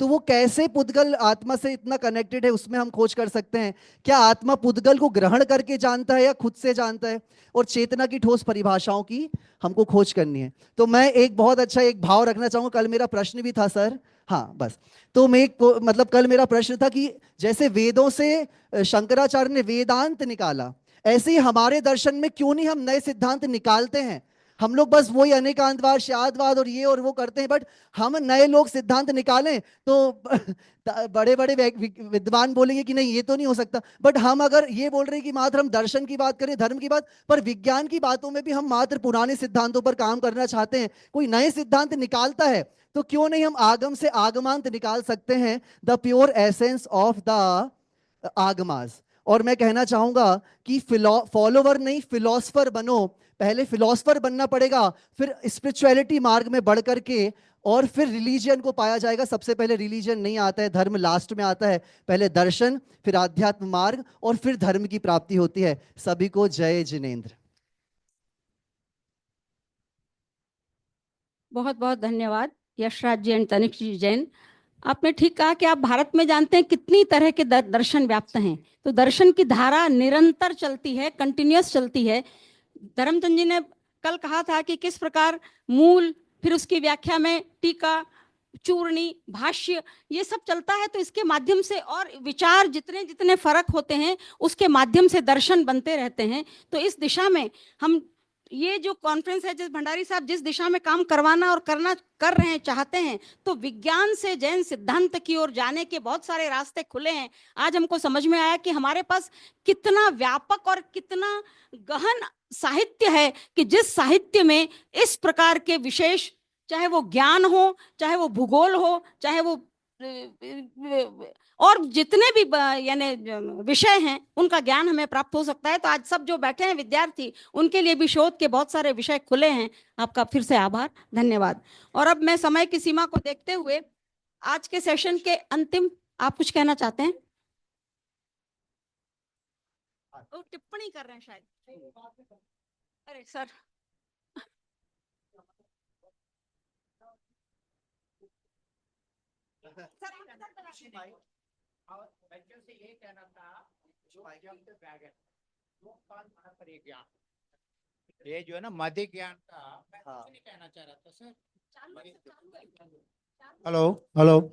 तो वो कैसे पुद्गल आत्मा से इतना कनेक्टेड है, उसमें हम खोज कर सकते हैं। क्या आत्मा पुद्गल को ग्रहण करके जानता है या खुद से जानता है? और चेतना की ठोस परिभाषाओं की हमको खोज करनी है। तो मैं एक बहुत अच्छा एक भाव रखना चाहूंगा, कल मेरा प्रश्न भी था सर, हाँ बस, तो मैं एक मतलब कल मेरा प्रश्न था कि जैसे वेदों से शंकराचार्य ने वेदांत निकाला, ऐसे ही हमारे दर्शन में क्यों नहीं हम नए सिद्धांत निकालते हैं? हम लोग बस वही अनेकांतवाद शादवाद और ये और वो करते हैं, बट हम नए लोग सिद्धांत निकालें तो बड़े बड़े विद्वान बोलेंगे कि नहीं ये तो नहीं हो सकता, बट हम अगर ये बोल रहे हैं कि मात्र हम दर्शन की बात करें, धर्म की बात, पर विज्ञान की बातों में भी हम मात्र पुराने सिद्धांतों पर काम करना चाहते हैं, कोई नए सिद्धांत निकालता है तो क्यों नहीं हम आगम से आगमांत निकाल सकते हैं, the pure essence of the Agamas. और मैं कहना चाहूंगा कि फॉलोवर नहीं फिलोसफर बनो, पहले फिलोसफर बनना पड़ेगा, फिर स्पिरिचुअलिटी मार्ग में बढ़ करके और फिर रिलीजियन को पाया जाएगा। सबसे पहले रिलीजियन नहीं आता है, धर्म लास्ट में आता है, पहले दर्शन, फिर आध्यात्म मार्ग और फिर धर्म की प्राप्ति होती है। सभी को जय जिनेंद्र। बहुत बहुत धन्यवाद यशराज जी एंड तनिष्क जी जैन। आपने ठीक कहा कि आप भारत में जानते हैं कितनी तरह के दर्शन व्याप्त हैं, तो दर्शन की धारा निरंतर चलती है, कंटिन्यूअस चलती है। धर्मचंद जी ने कल कहा था कि किस प्रकार मूल, फिर उसकी व्याख्या में टीका, चूर्णी, भाष्य, ये सब चलता है। तो इसके माध्यम से और विचार जितने जितने फर्क होते हैं उसके माध्यम से दर्शन बनते रहते हैं। तो इस दिशा में हम ये जो कॉन्फ्रेंस है, जिस भंडारी साहब जिस दिशा में काम करवाना और करना कर रहे हैं चाहते हैं, तो विज्ञान से जैन सिद्धांत की ओर जाने के बहुत सारे रास्ते खुले हैं। आज हमको समझ में आया कि हमारे पास कितना व्यापक और कितना गहन साहित्य है कि जिस साहित्य में इस प्रकार के विशेष, चाहे वो ज्ञान हो, चाहे वो भूगोल हो, चाहे वो और जितने भी यानी विषय हैं उनका ज्ञान हमें प्राप्त हो सकता है। तो आज सब जो बैठे हैं विद्यार्थी, उनके लिए भी शोध के बहुत सारे विषय खुले हैं। आपका फिर से आभार, धन्यवाद। और अब मैं समय की सीमा को देखते हुए आज के सेशन के अंतिम, आप कुछ कहना चाहते हैं? वो टिप्पणी कर रहे हैं शायद। अरे सर, और बच्चों से ये कहना था ये जो है ना मध्य ज्ञान का, मैं कुछ नहीं कहना चाह रहा था सर। हेलो,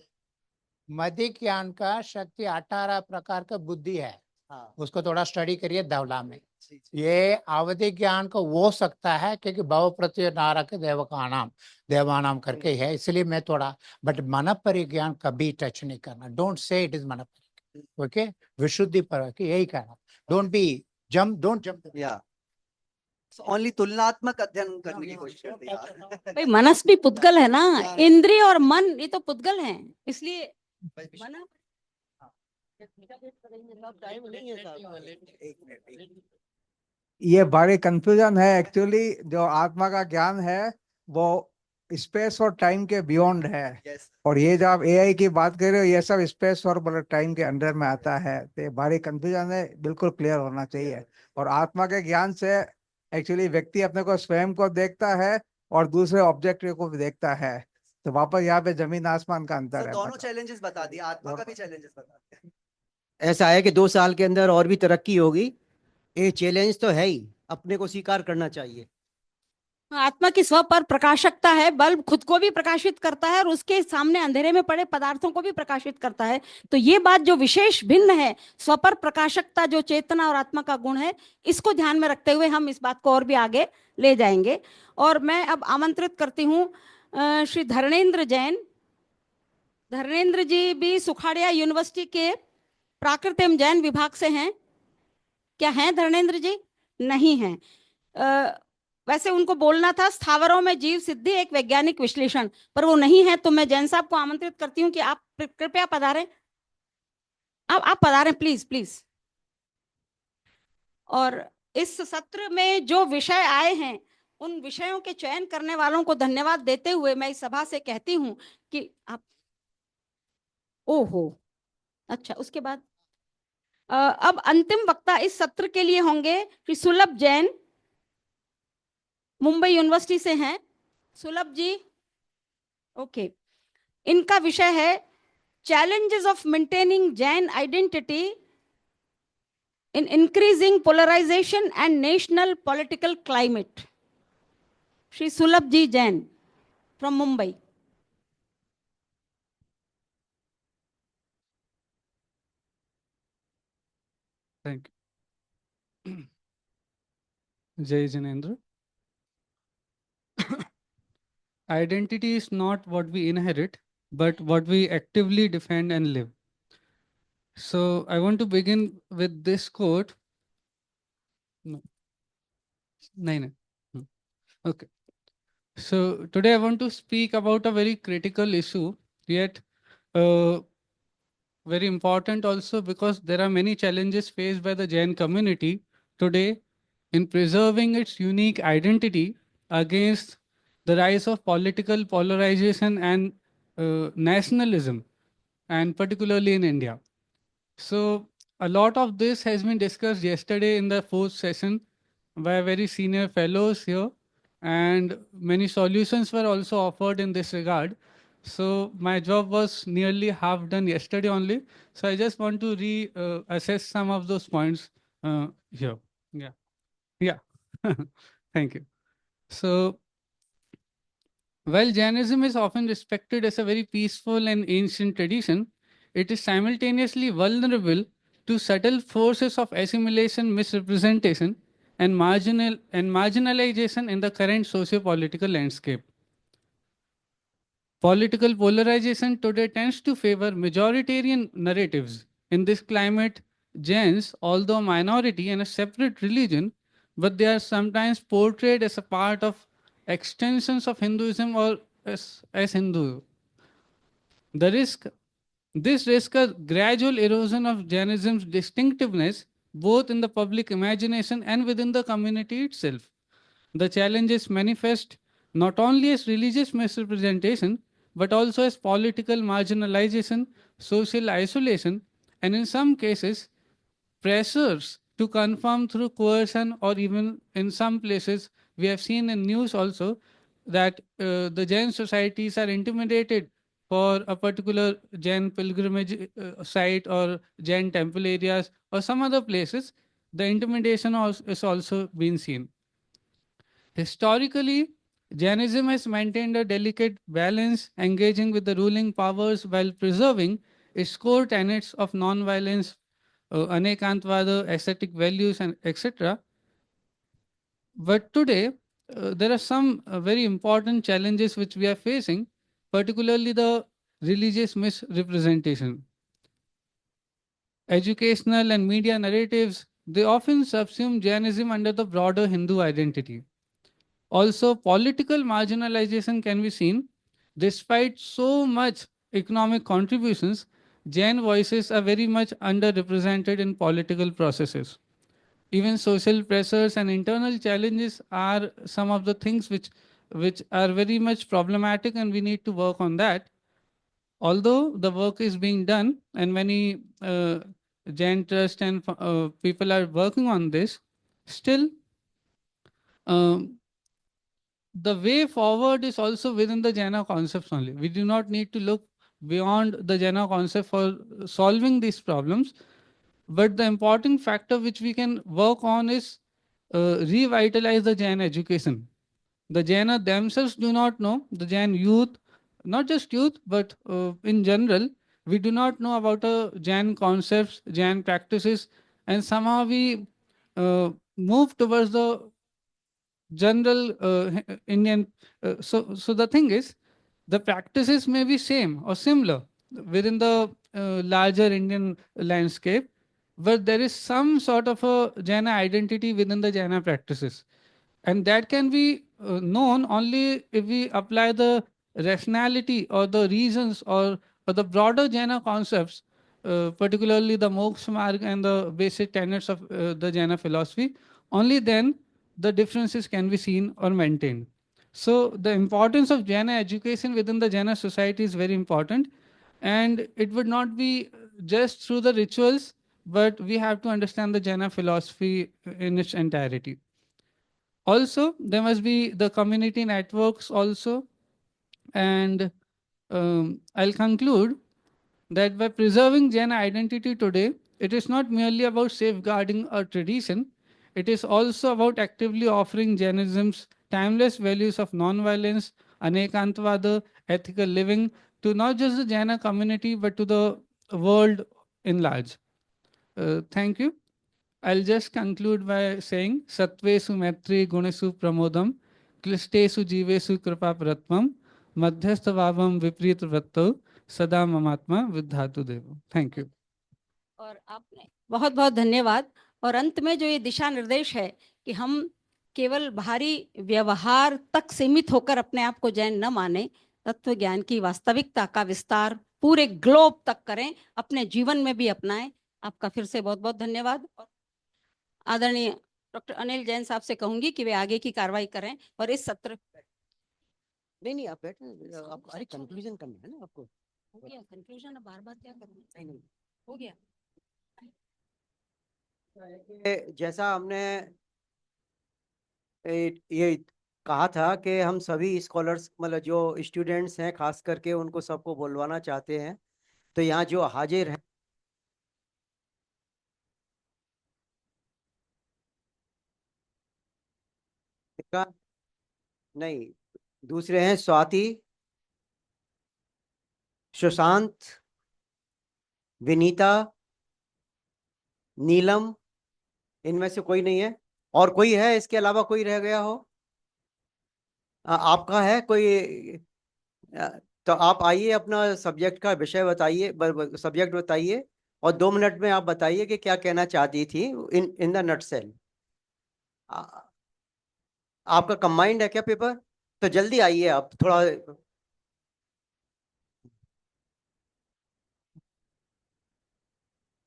मध्य ज्ञान का शक्ति 18 प्रकार का बुद्धि है। उसको थोड़ा स्टडी करिए धवला में। ये अवधि ज्ञान को वो सकता है क्योंकि भव प्रत्यय नारक देवानाम करके है, इसलिए मैं थोड़ा, बट मन परिज्ञान कभी टच नहीं करना। डोंट से इट इज मन परिज्ञान, ओके? विशुद्धि पर यही कहना, डोंट जंप या ओनली तुलनात्मक अध्ययन करने की कोशिश करते हैं। भाई मनस भी पुद्गल है ना, इंद्रिय और मन ये तो पुद्गल हैं, इसलिए मन। ये बड़ी कंफ्यूजन है एक्चुअली। जो आत्मा का ज्ञान है वो स्पेस और टाइम के बियॉन्ड है। और ये जब आप एआई की बात कर रहे हो, ये सब स्पेस और मतलब टाइम के अंदर में आता है। तो ये बड़ी कंफ्यूजन है, बिल्कुल क्लियर होना चाहिए। और आत्मा के ज्ञान से एक्चुअली व्यक्ति अपने को स्वयं को देखता है और दूसरे ऑब्जेक्ट को भी देखता है। तो वापस यहाँ पे जमीन आसमान का अंतर है। दोनों चैलेंजेस बता दिए, आत्मा का भी चैलेंजेस बता दिए। ऐसा है कि 2 साल के अंदर और भी तरक्की होगी। ये चैलेंज तो है ही, अपने को स्वीकार करना चाहिए। आत्मा की स्व पर प्रकाशकता है, बल्ब खुद को भी प्रकाशित करता है और उसके सामने अंधेरे में पड़े पदार्थों को भी प्रकाशित करता है। तो ये बात जो विशेष भिन्न है, स्व पर प्रकाशकता जो चेतना और आत्मा का गुण है, इसको ध्यान में रखते हुए हम इस बात को और भी आगे ले जाएंगे। और मैं अब आमंत्रित करती हूँ श्री धर्मेंद्र जैन। धर्मेंद्र जी भी सुखाड़िया यूनिवर्सिटी के प्राकृत एवं जैन विभाग से हैं। क्या हैं धर्मेंद्र जी? नहीं हैं। वैसे उनको बोलना था स्थावरों में जीव सिद्धि एक वैज्ञानिक विश्लेषण, पर वो नहीं है। तो मैं जैन साहब को आमंत्रित करती हूँ कि आप कृपया पधारें। आप पधारें प्लीज प्लीज। और इस सत्र में जो विषय आए हैं उन विषयों के चयन करने वालों को धन्यवाद देते हुए मैं इस सभा से कहती हूँ कि आप, ओहो अच्छा, उसके बाद अब अंतिम वक्ता इस सत्र के लिए होंगे श्री सुलभ जैन, मुंबई यूनिवर्सिटी से हैं। सुलभ जी, ओके। इनका विषय है challenges of maintaining Jain identity in increasing polarization and national political climate. Shri Sulabh ji Jain from Mumbai. Thank you. जय जिनेन्द्र। Identity is not what we inherit, but what we actively defend and live. So I want to begin with this quote. No. No. Okay. So today I want to speak about a very critical issue, yet very important also, because there are many challenges faced by the Jain community today in preserving its unique identity against the rise of political polarization and nationalism, and particularly in India. So a lot of this has been discussed yesterday in the 4th session by very senior fellows here, and many solutions were also offered in this regard. So my job was nearly half done yesterday only. So I just want to assess some of those points here. Yeah. Thank you. So While Jainism is often respected as a very peaceful and ancient tradition, it is simultaneously vulnerable to subtle forces of assimilation, misrepresentation, and marginalization in the current socio-political landscape. Political polarization today tends to favor majoritarian narratives. In this climate, Jains, although a minority and a separate religion, but they are sometimes portrayed as a part of extensions of Hinduism or as Hindu. The risk, this risks a gradual erosion of Jainism's distinctiveness, both in the public imagination and within the community itself. The challenges manifest not only as religious misrepresentation, but also as political marginalization, social isolation, and in some cases, pressures to conform through coercion, or even in some places, we have seen in news also that the Jain societies are intimidated for a particular Jain pilgrimage site or Jain temple areas or some other places. The intimidation is also being seen. Historically, Jainism has maintained a delicate balance, engaging with the ruling powers while preserving its core tenets of non-violence, Anekantwada, aesthetic values, and etc. But today, there are some very important challenges which we are facing, particularly the religious misrepresentation. Educational and media narratives, they often subsume Jainism under the broader Hindu identity. Also, political marginalization can be seen. Despite so much economic contributions, Jain voices are very much underrepresented in political processes. Even social pressures and internal challenges are some of the things which are very much problematic, and we need to work on that. Although the work is being done and many Jain trust and people are working on this, still um, the way forward is also within the Jaina concepts only. We do not need to look beyond the Jaina concept for solving these problems. But the important factor which we can work on is revitalize the Jain education. The Jaina themselves do not know, the Jain youth, not just youth, but in general, we do not know about Jain concepts, Jain practices, and somehow we move towards the general Indian. So the thing is, the practices may be same or similar within the larger Indian landscape, but there is some sort of a Jaina identity within the Jaina practices. And that can be known only if we apply the rationality or the reasons or the broader Jaina concepts, particularly the Moksha Marg and the basic tenets of the Jaina philosophy. Only then the differences can be seen or maintained. So the importance of Jaina education within the Jaina society is very important, and it would not be just through the rituals, but we have to understand the Jaina philosophy in its entirety. Also, there must be the community networks also, and I'll conclude that by preserving Jain identity today, it is not merely about safeguarding a tradition, it is also about actively offering Jainism's timeless values of non-violence, Anekantwada, ethical living to not just the Jaina community but to the world in large. Thank you. I'll just conclude by saying Satvesu Maitri Gunesu Pramodam Klistesu Jivesu Kripa Pratvam Madhyastavavam Viprit Vratto सदा ममात्मा विद्धातु देव. Thank you. और आपने बहुत बहुत धन्यवाद. और अंत में जो ये दिशा निर्देश है कि हम केवल बाहरी व्यवहार तक सीमित होकर अपने आप को जैन न माने, तत्व ज्ञान की वास्तविकता का विस्तार पूरे ग्लोब तक करें, अपने जीवन में भी अपनाएं. आपका फिर से बहुत बहुत धन्यवाद. आदरणीय डॉक्टर अनिल जैन साहब से कहूंगी कि वे आगे की कार्रवाई करें और इस सत्र. नहीं आप बैठे, आप अरे कंक्लूजन करना है ना आपको. हो गया कंक्लूजन, अब बार बार क्या करना. नहीं हो गया. जैसा हमने ये कहा था कि हम सभी स्कॉलर्स मतलब जो स्टूडेंट्स हैं खास करके उनको सबको बुलवाना चाहते हैं, तो यहाँ जो हाजिर हैं नहीं दूसरे हैं स्वाति, सुशांत, विनीता, नीलम। इनमें से कोई नहीं है? और कोई है इसके अलावा, कोई रह गया हो? आपका है कोई? अ, तो आप आइए, अपना सब्जेक्ट का विषय बताइए, सब्जेक्ट बताइए, और 2 मिनट में आप बताइए कि क्या कहना चाहती थी इन इन द नटसेल। आपका कंबाइंड है क्या पेपर? तो जल्दी आइए आप थोड़ा।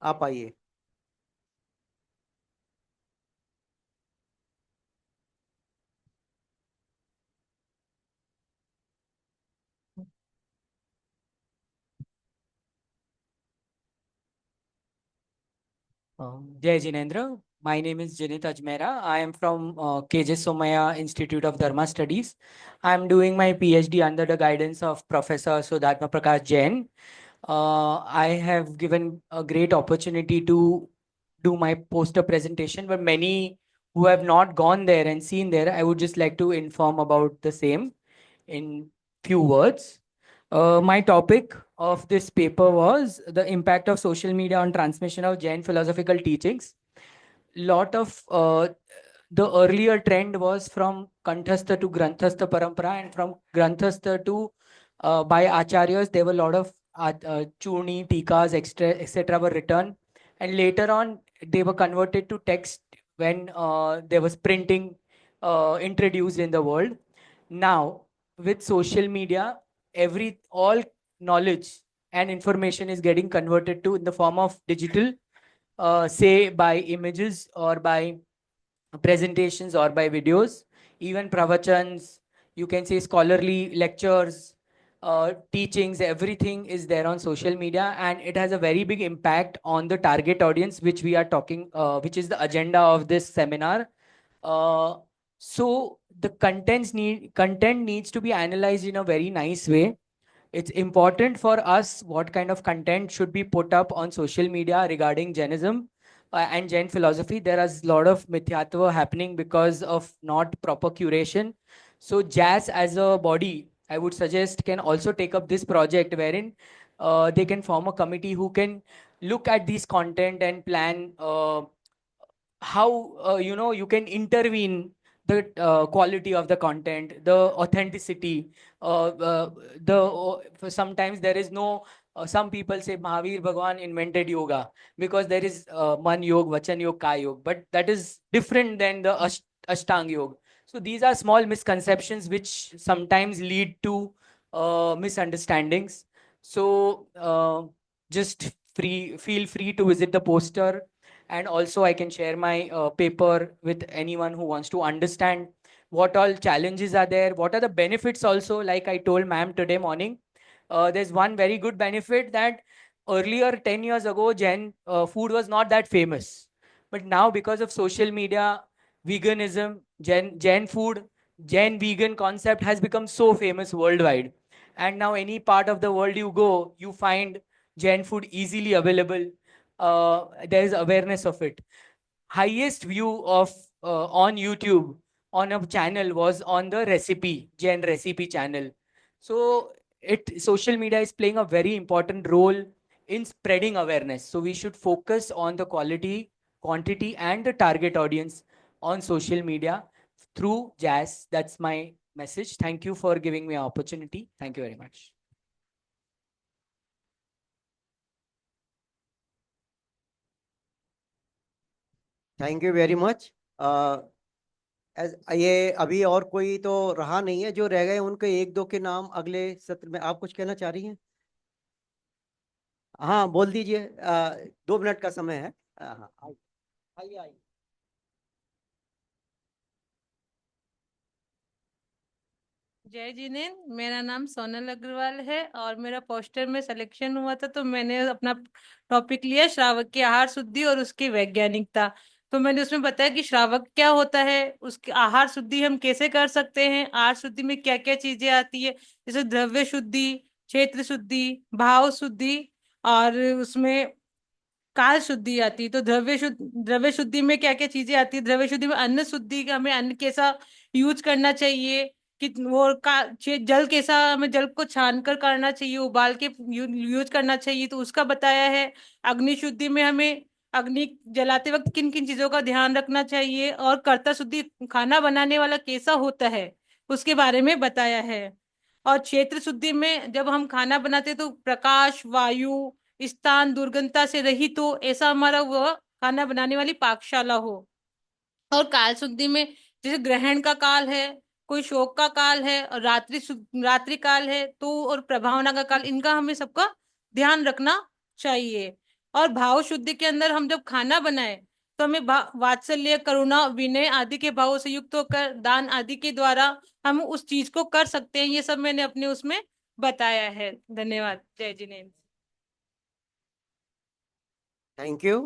आप आइए। Jai Jinendra. My name is Jinit Ajmera. I am from KJ Somaya Institute of Dharma Studies. I am doing my PhD under the guidance of Professor Sudhatma Prakash Jain. I have given a great opportunity to do my poster presentation, but many who have not gone there and seen there, I would just like to inform about the same in few words. My topic of this paper was the impact of social media on transmission of Jain philosophical teachings. Lot of the earlier trend was from Kanthastha to Granthastha Parampara, and from Granthastha to by Acharyas, there were a lot of Churni, Tikas, etc. were written, and later on they were converted to text when there was printing introduced in the world. Now, with social media, all knowledge and information is getting converted to in the form of digital, say by images or by presentations or by videos, even pravachans, you can say scholarly lectures, teachings, everything is there on social media, and it has a very big impact on the target audience, which we are talking, which is the agenda of this seminar. So the content needs to be analyzed in a very nice way. It's important for us what kind of content should be put up on social media regarding Jainism and Jain philosophy. There is a lot of mithyatva happening because of not proper curation. So JAS as a body, I would suggest, can also take up this project wherein they can form a committee who can look at these content and plan how you can intervene the quality of the content, the authenticity. For sometimes there is no. Some people say Mahavir Bhagwan invented yoga because there is Man Yoga, Vachan Yoga, Kaya Yoga, but that is different than the Ashtang Yoga. So these are small misconceptions which sometimes lead to misunderstandings. So just feel free to visit the poster, and also I can share my paper with anyone who wants to understand what all challenges are there, what are the benefits also. Like I told ma'am today morning, there's one very good benefit that earlier 10 years ago Jain food was not that famous, but now because of social media, veganism, Jain food, Jain vegan concept has become so famous worldwide, and now any part of the world you go, you find Jain food easily available. There is awareness of it. Highest view of on YouTube on a channel was on the recipe, Jain recipe channel. So social media is playing a very important role in spreading awareness. So we should focus on the quality, quantity, and the target audience on social media through JAS. That's my message. Thank you for giving me an opportunity. Thank you very much. Thank you very much. ये अभी और कोई तो रहा नहीं है, जो रह गए उनके एक दो के नाम अगले सत्र में। आप कुछ कहना चाह रही हैं? हाँ, बोल दीजिए। 2 मिनट का समय है। हाँ, आइए आइए आइए। जय जिनेन्द्र, मेरा नाम सोनल अग्रवाल है और मेरा पोस्टर में सिलेक्शन हुआ था, तो मैंने अपना टॉपिक लिया श्रावक की आहार शुद्धि और उसकी वैज्ञानिकता। तो मैंने उसमें बताया कि श्रावक क्या होता है, उसकी आहार शुद्धि हम कैसे कर सकते हैं, आहार शुद्धि में क्या क्या चीजें आती है, जैसे द्रव्य शुद्धि, क्षेत्र शुद्धि, भाव शुद्धि, और उसमें काल शुद्धि आती है। तो द्रव्य शुद्धि में क्या क्या चीजें आती है, द्रव्य शुद्धि में अन्न शुद्धि का, हमें अन्न कैसा यूज करना चाहिए, कि वो जल कैसा, हमें जल को छान कर करना चाहिए, उबाल के यूज करना चाहिए, तो उसका बताया है। अग्नि शुद्धि में हमें अग्नि जलाते वक्त किन किन चीजों का ध्यान रखना चाहिए, और कर्ता शुद्धि खाना बनाने वाला कैसा होता है उसके बारे में बताया है। और क्षेत्र शुद्धि में जब हम खाना बनाते हैं तो प्रकाश, वायु, स्थान, दुर्गंधता से रहित हो, ऐसा हमारा वह खाना बनाने वाली पाकशाला हो। और काल शुद्धि में जैसे ग्रहण का काल है, कोई शोक का काल है, और रात्रि काल है, तो और प्रभावना का काल, इनका हमें सबका ध्यान रखना चाहिए। और भाव शुद्धि के अंदर हम जब खाना बनाए तो हमें वात्सल्य, करुणा, विनय आदि के भावों से युक्त होकर दान आदि के द्वारा हम उस चीज को कर सकते हैं। ये सब मैंने अपने उसमें बताया है। धन्यवाद। जय जिनेन्द्र। Thank you.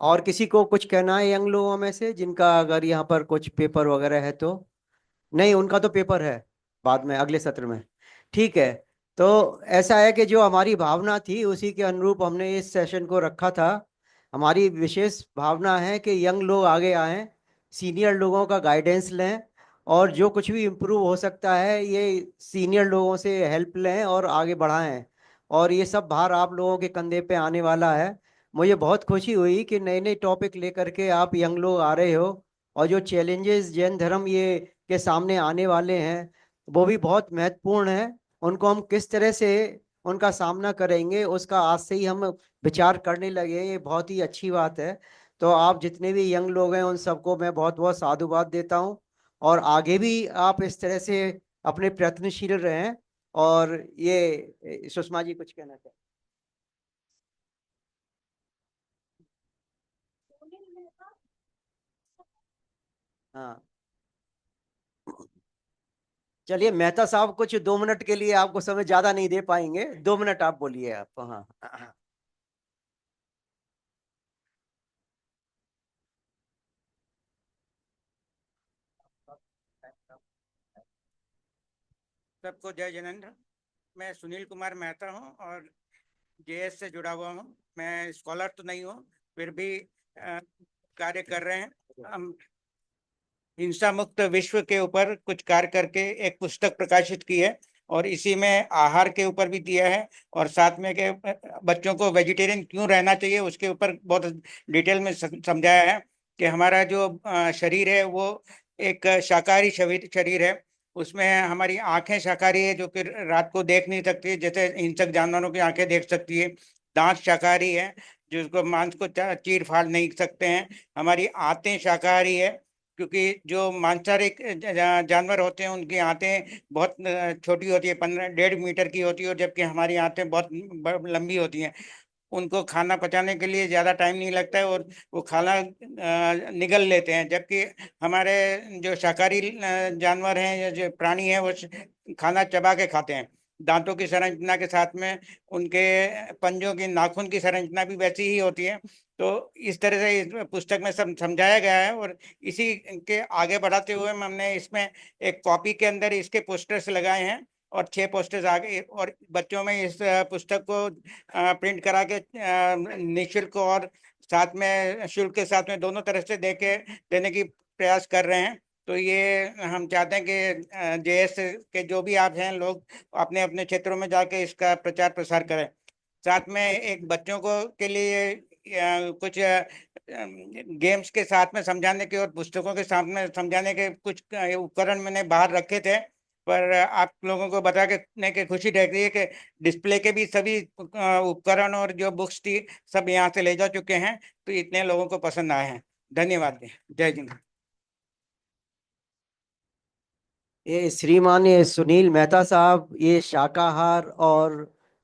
और किसी को कुछ कहना है यंग लोगों में से, जिनका अगर यहाँ पर कुछ पेपर वगैरह है तो? नहीं, उनका तो पेपर है बाद में, अगले सत्र में। ठीक है। तो ऐसा है कि जो हमारी भावना थी उसी के अनुरूप हमने इस सेशन को रखा था। हमारी विशेष भावना है कि यंग लोग आगे आएं, सीनियर लोगों का गाइडेंस लें, और जो कुछ भी इम्प्रूव हो सकता है ये सीनियर लोगों से हेल्प लें और आगे बढ़ाएं। और ये सब भार आप लोगों के कंधे पे आने वाला है। मुझे बहुत खुशी हुई कि नए नए टॉपिक लेकर के आप यंग लोग आ रहे हो, और जो चैलेंजेस जैन धर्म ये के सामने आने वाले हैं वो भी बहुत महत्वपूर्ण है। उनको हम किस तरह से उनका सामना करेंगे उसका आज से ही हम विचार करने लगे, ये बहुत ही अच्छी बात है। तो आप जितने भी यंग लोग हैं उन सबको मैं बहुत बहुत साधुवाद देता हूँ, और आगे भी आप इस तरह से अपने प्रयत्नशील रहें। और ये सुषमा जी कुछ कहना चाहते? हाँ, चलिए मेहता साहब कुछ 2 मिनट के लिए, आपको समय ज्यादा नहीं दे पाएंगे, 2 मिनट आप बोलिए आप। हाँ हाँ। सबको जय जिनेन्द्र। मैं सुनील कुमार मेहता हूँ और जेएस से जुड़ा हुआ हूँ। मैं स्कॉलर तो नहीं हूँ, फिर भी कार्य कर रहे हैं। हम हिंसा मुक्त विश्व के ऊपर कुछ कार्य करके एक पुस्तक प्रकाशित की है, और इसी में आहार के ऊपर भी दिया है, और साथ में के बच्चों को वेजिटेरियन क्यों रहना चाहिए उसके ऊपर बहुत डिटेल में समझाया है कि हमारा जो शरीर है वो एक शाकाहारी शरीर है। उसमें हमारी आंखें शाकाहारी है, जो कि रात को देख नहीं सकती, जैसे हिंसक जानवरों की आंखें देख सकती है। दांत शाकाहारी है, जिसको मांस को चीर फाड़ नहीं सकते हैं। हमारी आंतें शाकाहारी है, क्योंकि जो मांसाहारी जानवर होते हैं उनकी आंतें बहुत छोटी होती है, 1.5 मीटर की होती है, और जबकि हमारी आंतें बहुत लंबी होती हैं। उनको खाना पचाने के लिए ज़्यादा टाइम नहीं लगता है, और वो खाना निगल लेते हैं, जबकि हमारे जो शाकाहारी जानवर हैं या जो प्राणी हैं वो खाना चबा के खाते हैं। दांतों की संरचना के साथ में उनके पंजों की, नाखून की संरचना भी वैसी ही होती है। तो इस तरह से इस पुस्तक में सब समझाया गया है, और इसी के आगे बढ़ाते हुए हमने इसमें एक कॉपी के अंदर इसके पोस्टर्स लगाए हैं, और 6 पोस्टर्स आगे, और बच्चों में इस पुस्तक को प्रिंट करा के निःशुल्क और साथ में शुल्क के साथ में दोनों तरह से देने की प्रयास कर रहे हैं। तो ये हम चाहते हैं कि जेएस के जो भी आप हैं लोग अपने अपने क्षेत्रों में जाके इसका प्रचार प्रसार करें। साथ में एक बच्चों को के लिए कुछ गेम्स के साथ में समझाने के और पुस्तकों के साथ में समझाने के कुछ उपकरण मैंने बाहर रखे थे, पर आप लोगों को बताने की खुशी रहती है कि डिस्प्ले के भी सभी उपकरण और जो बुक्स थी सब यहाँ से ले जा चुके हैं, तो इतने लोगों को पसंद आए हैं। धन्यवाद। जय जिंद। ये श्रीमान ये सुनील मेहता साहब ये शाकाहार और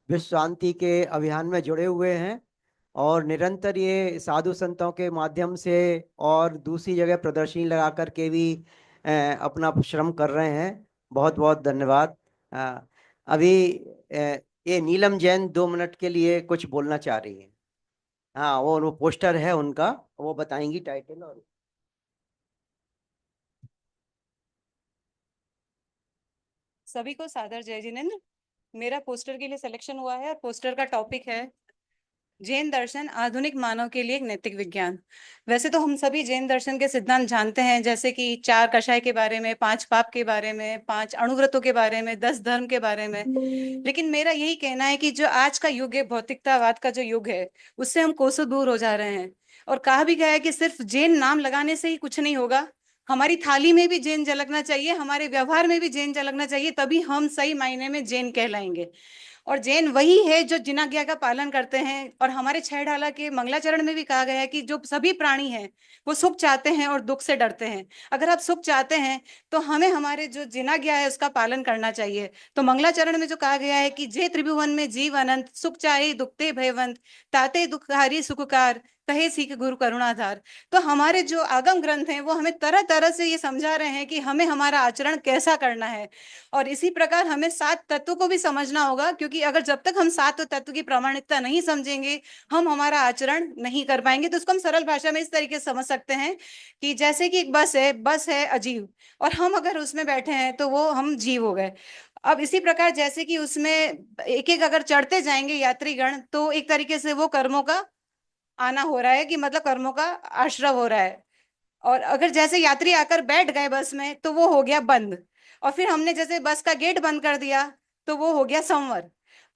विश्व शांति के अभियान में जुड़े हुए हैं, और निरंतर ये साधु संतों के माध्यम से और दूसरी जगह प्रदर्शनी लगा करके भी अपना श्रम कर रहे हैं। बहुत बहुत धन्यवाद। अभी ये नीलम जैन 2 मिनट के लिए कुछ बोलना चाह रही है। हाँ, वो पोस्टर है उनका, वो बताएंगी टाइटल। और सभी को सादर जय जिनेन्द्र। मेरा पोस्टर के लिए सिलेक्शन हुआ है, और पोस्टर का टॉपिक है जैन दर्शन आधुनिक मानव के लिए एक नैतिक विज्ञान। वैसे तो हम सभी जैन दर्शन के सिद्धांत जानते हैं, जैसे कि 4 कषाय के बारे में, 5 पाप के बारे में, 5 अणुव्रतों के बारे में, 10 धर्म के बारे में। लेकिन मेरा यही कहना है कि जो आज का युग है, भौतिकतावाद का जो युग है, उससे हम कोसों दूर हो जा रहे हैं। और कहा भी गया है कि सिर्फ जैन नाम लगाने से ही कुछ नहीं होगा, हमारी थाली में भी जैन झलकना चाहिए, हमारे व्यवहार में भी जैन झलकना चाहिए, तभी हम सही मायने में जैन कहलाएंगे। और जैन वही है जो जिनाज्ञा का पालन करते हैं। और हमारे 6 ढाला के मंगलाचरण में भी कहा गया है कि जो सभी प्राणी हैं वो सुख चाहते हैं और दुख से डरते हैं। अगर आप सुख चाहते हैं तो हमें हमारे जो जिनाज्ञा है उसका पालन करना चाहिए। तो मंगलाचरण में जो कहा गया है कि जे त्रिभुवन में जीव अनंत, सुख चाहे दुखते भयवंत, ताते दुखहारी सुखकार, कहे सीख गुरु करुणाधार। तो हमारे जो आगम ग्रंथ हैं वो हमें तरह तरह से ये समझा रहे हैं कि हमें हमारा आचरण कैसा करना है। और इसी प्रकार हमें 7 तत्व को भी समझना होगा, क्योंकि अगर जब तक हम 7 तत्व की प्रामाणिकता नहीं समझेंगे, हम हमारा आचरण नहीं कर पाएंगे। तो उसको हम सरल भाषा में इस तरीके से समझ सकते हैं कि जैसे कि एक बस है अजीव, और हम अगर उसमें बैठे हैं तो वो हम जीव हो गए। अब इसी प्रकार जैसे कि उसमें एक एक अगर चढ़ते जाएंगे यात्रीगण, तो एक तरीके से वो कर्मों का आना हो रहा है, कि मतलब कर्मों का आश्रव हो रहा है। और अगर जैसे यात्री आकर बैठ गए बस में तो वो हो गया बंद, और फिर हमने जैसे बस का गेट बंद कर दिया तो वो हो गया संवर।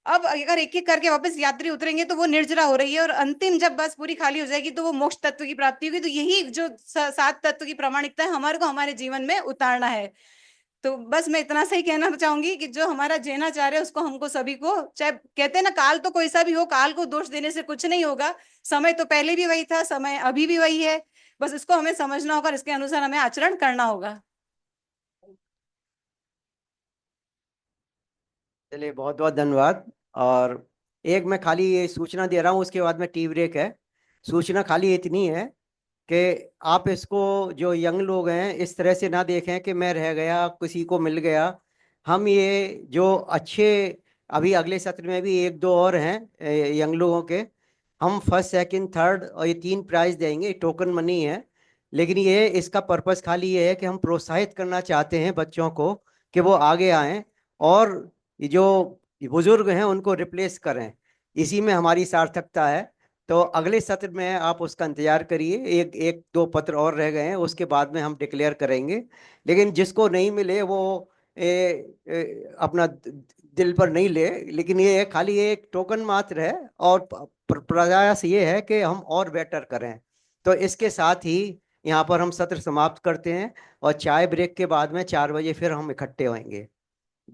अब अगर एक एक करके वापस यात्री उतरेंगे तो वो निर्जरा हो रही है, और अंतिम जब बस पूरी खाली हो जाएगी तो वो मोक्ष तत्व की प्राप्ति होगी। तो यही जो 7 तत्व की प्रामाणिकता है हमारे को हमारे जीवन में उतारना है। तो बस मैं इतना सही कहना चाहूंगी कि जो हमारा जैनाचार्य है उसको हमको सभी को, चाहे कहते हैं ना काल तो कोई सा भी हो, काल को दोष देने से कुछ नहीं होगा। समय तो पहले भी वही था, समय अभी भी वही है। बस इसको हमें समझना होगा और इसके अनुसार हमें आचरण करना होगा। चलिए, बहुत बहुत धन्यवाद। और एक मैं खाली ये सूचना दे रहा हूँ, उसके बाद में टी ब्रेक है। सूचना खाली इतनी है कि आप इसको, जो यंग लोग हैं, इस तरह से ना देखें कि मैं रह गया, किसी को मिल गया। हम ये जो अच्छे, अभी अगले सत्र में भी 1-2 और हैं यंग लोगों के, हम फर्स्ट सेकंड थर्ड और ये 3 प्राइज देंगे, टोकन मनी है। लेकिन ये इसका पर्पस खाली ये है कि हम प्रोत्साहित करना चाहते हैं बच्चों को कि वो आगे आएं और ये जो बुजुर्ग हैं उनको रिप्लेस करें। इसी में हमारी सार्थकता है। तो अगले सत्र में आप उसका इंतजार करिए। 1-2 पत्र और रह गए हैं, उसके बाद में हम डिक्लेयर करेंगे। लेकिन जिसको नहीं मिले वो अपना दिल पर नहीं ले, लेकिन ये खाली एक टोकन मात्र है। और प्रयास ये है कि हम और बेटर करें। तो इसके साथ ही यहाँ पर हम सत्र समाप्त करते हैं, और चाय ब्रेक के बाद में 4 बजे फिर हम इकट्ठे होंगे।